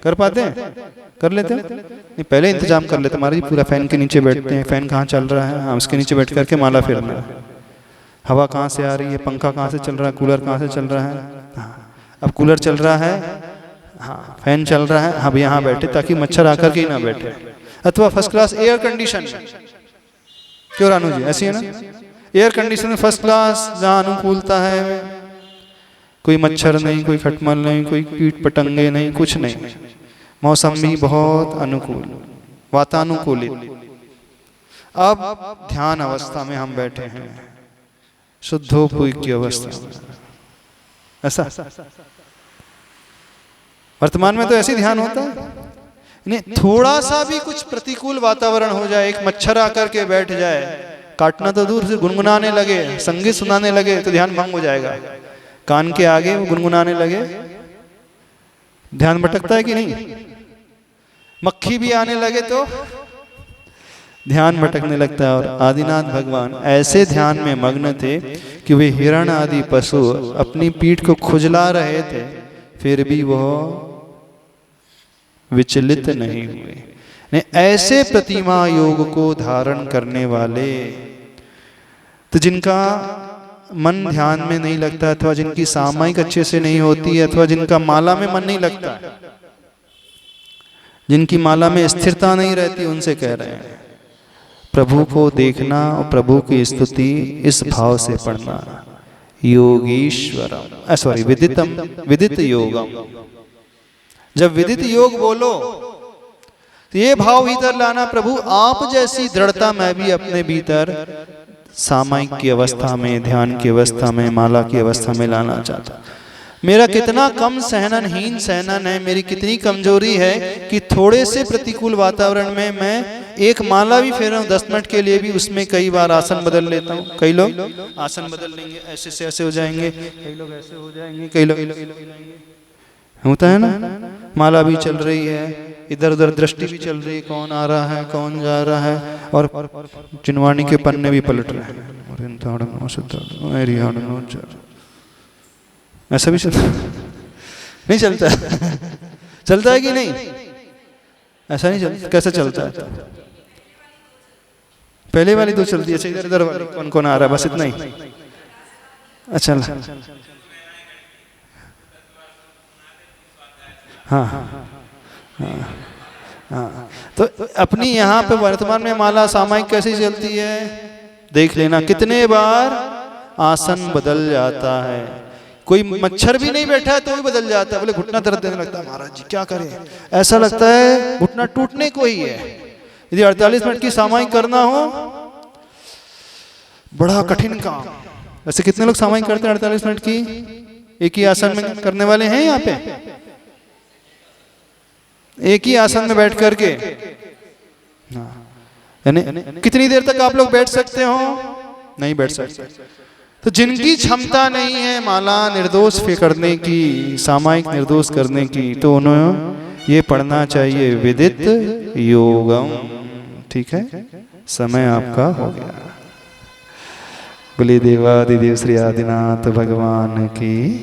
कर पाते हैं? कर लेते हैं? नहीं, पहले इंतजाम कर लेते। हमारा जी पूरा फैन के नीचे बैठते हैं, फैन कहाँ चल रहा है, हाँ उसके नीचे बैठ करके माला फेरना है। हवा कहाँ से आ रही है, पंखा कहाँ से चल रहा है, कूलर कहाँ से चल रहा है, हाँ अब कूलर चल रहा है, हाँ फैन चल रहा है, अब यहाँ बैठे ताकि मच्छर आकर के ही ना बैठे। अथवा फर्स्ट क्लास एयर कंडीशन, क्यों रानू जी ऐसी है ना, एयर कंडीशन फर्स्ट क्लास, जहाँ अनुकूलता है, कोई मच्छर नहीं, कोई खटमल नहीं, कोई कीट पतंगे नहीं, कुछ नहीं, मौसम भी बहुत अनुकूल, वातानुकूलित। अब ध्यान अवस्था में हम बैठे हैं, शुद्धोपयोगी की अवस्था में। ऐसा वर्तमान में तो ऐसे ध्यान होता है नहीं, थोड़ा सा भी कुछ प्रतिकूल वातावरण हो जाए, एक मच्छर आकर के बैठ जाए, काटना तो दूर से गुनगुनाने लगे, संगीत सुनाने लगे तो ध्यान भंग हो जाएगा। कान के आगे वो गुनगुनाने लगे, ध्यान भटकता है कि नहीं? मक्खी भी आने लगे तो ध्यान भटकने लगता है। और आदिनाथ भगवान ऐसे ध्यान में मग्न थे कि वे हिरण आदि पशु अपनी पीठ को खुजला रहे थे, फिर भी वह विचलित नहीं हुए। ने ऐसे प्रतिमा योग को धारण करने वाले, तो जिनका मन ध्यान में नहीं लगता, अथवा जिनकी सामायिक अच्छे से नहीं होती, अथवा जिनका माला में मन नहीं लगता, जिनकी माला में स्थिरता नहीं रहती, उनसे कह रहे हैं प्रभु को देखना और प्रभु की स्तुति इस भाव से पढ़ना। योगीश्वरम, सॉरी विदित योगम। जब विदित योग बोलो तो ये भाव भीतर लाना, प्रभु आप जैसी दृढ़ता मैं भी अपने भीतर सामायिक की अवस्था में, ध्यान की अवस्था में, माला की अवस्था में लाना चाहता। मेरा कितना कम सहननहीन सहनन है, मेरी कितनी कमजोरी है कि थोड़े से प्रतिकूल वातावरण में मैं एक माला भी फेर रहा हूँ 10 मिनट के लिए भी, उसमें कई बार आसन बदल लेता हूँ। कई लोग आसन बदल लेंगे, ऐसे से ऐसे हो जाएंगे, कई लोग ऐसे हो जाएंगे, कई लोग होता है ना। माला भी चल रही है, इधर उधर दृष्टि भी चल रही है, कौन आ रहा है कौन जा रहा है, और चिनवाणी के पन्ने भी पलट रहे हैं। ऐसा भी चलता नहीं चलता चलता है कि नहीं? ऐसा नहीं चलता। कैसे चलता है? पहले वाली तो चलती है, इधर इधर वाली कौन कौन आ रहा है, बस इतना ही। अच्छा हाँ हाँ। तो अपनी यहाँ पे वर्तमान में माला सामायिक कैसी चलती है देख लेना। कितने बार आसन बदल जाता है, कोई मच्छर भी नहीं बैठा है तो भी बदल जाता है। बोले घुटना दर्द देने लगता है, महाराज जी क्या करें, ऐसा लगता है घुटना टूटने को ही है। यदि 48 मिनट की सामायिक करना हो, बड़ा कठिन काम। वैसे कितने लोग सामायिक करते हैं 48 मिनट की? एक ही आसन में करने वाले हैं यहाँ पे? एक ही आसन में बैठ करके, यानी कितनी देर तक आप लोग बैठ सकते हो? नहीं बैठ सकते। तो जिनकी क्षमता नहीं है माला निर्दोष करने की, सामायिक निर्दोष करने की, तो उन्हें ये पढ़ना चाहिए विदित योगम। ठीक है, समय आपका हो गया। बोले देवादिदेव श्री आदिनाथ भगवान की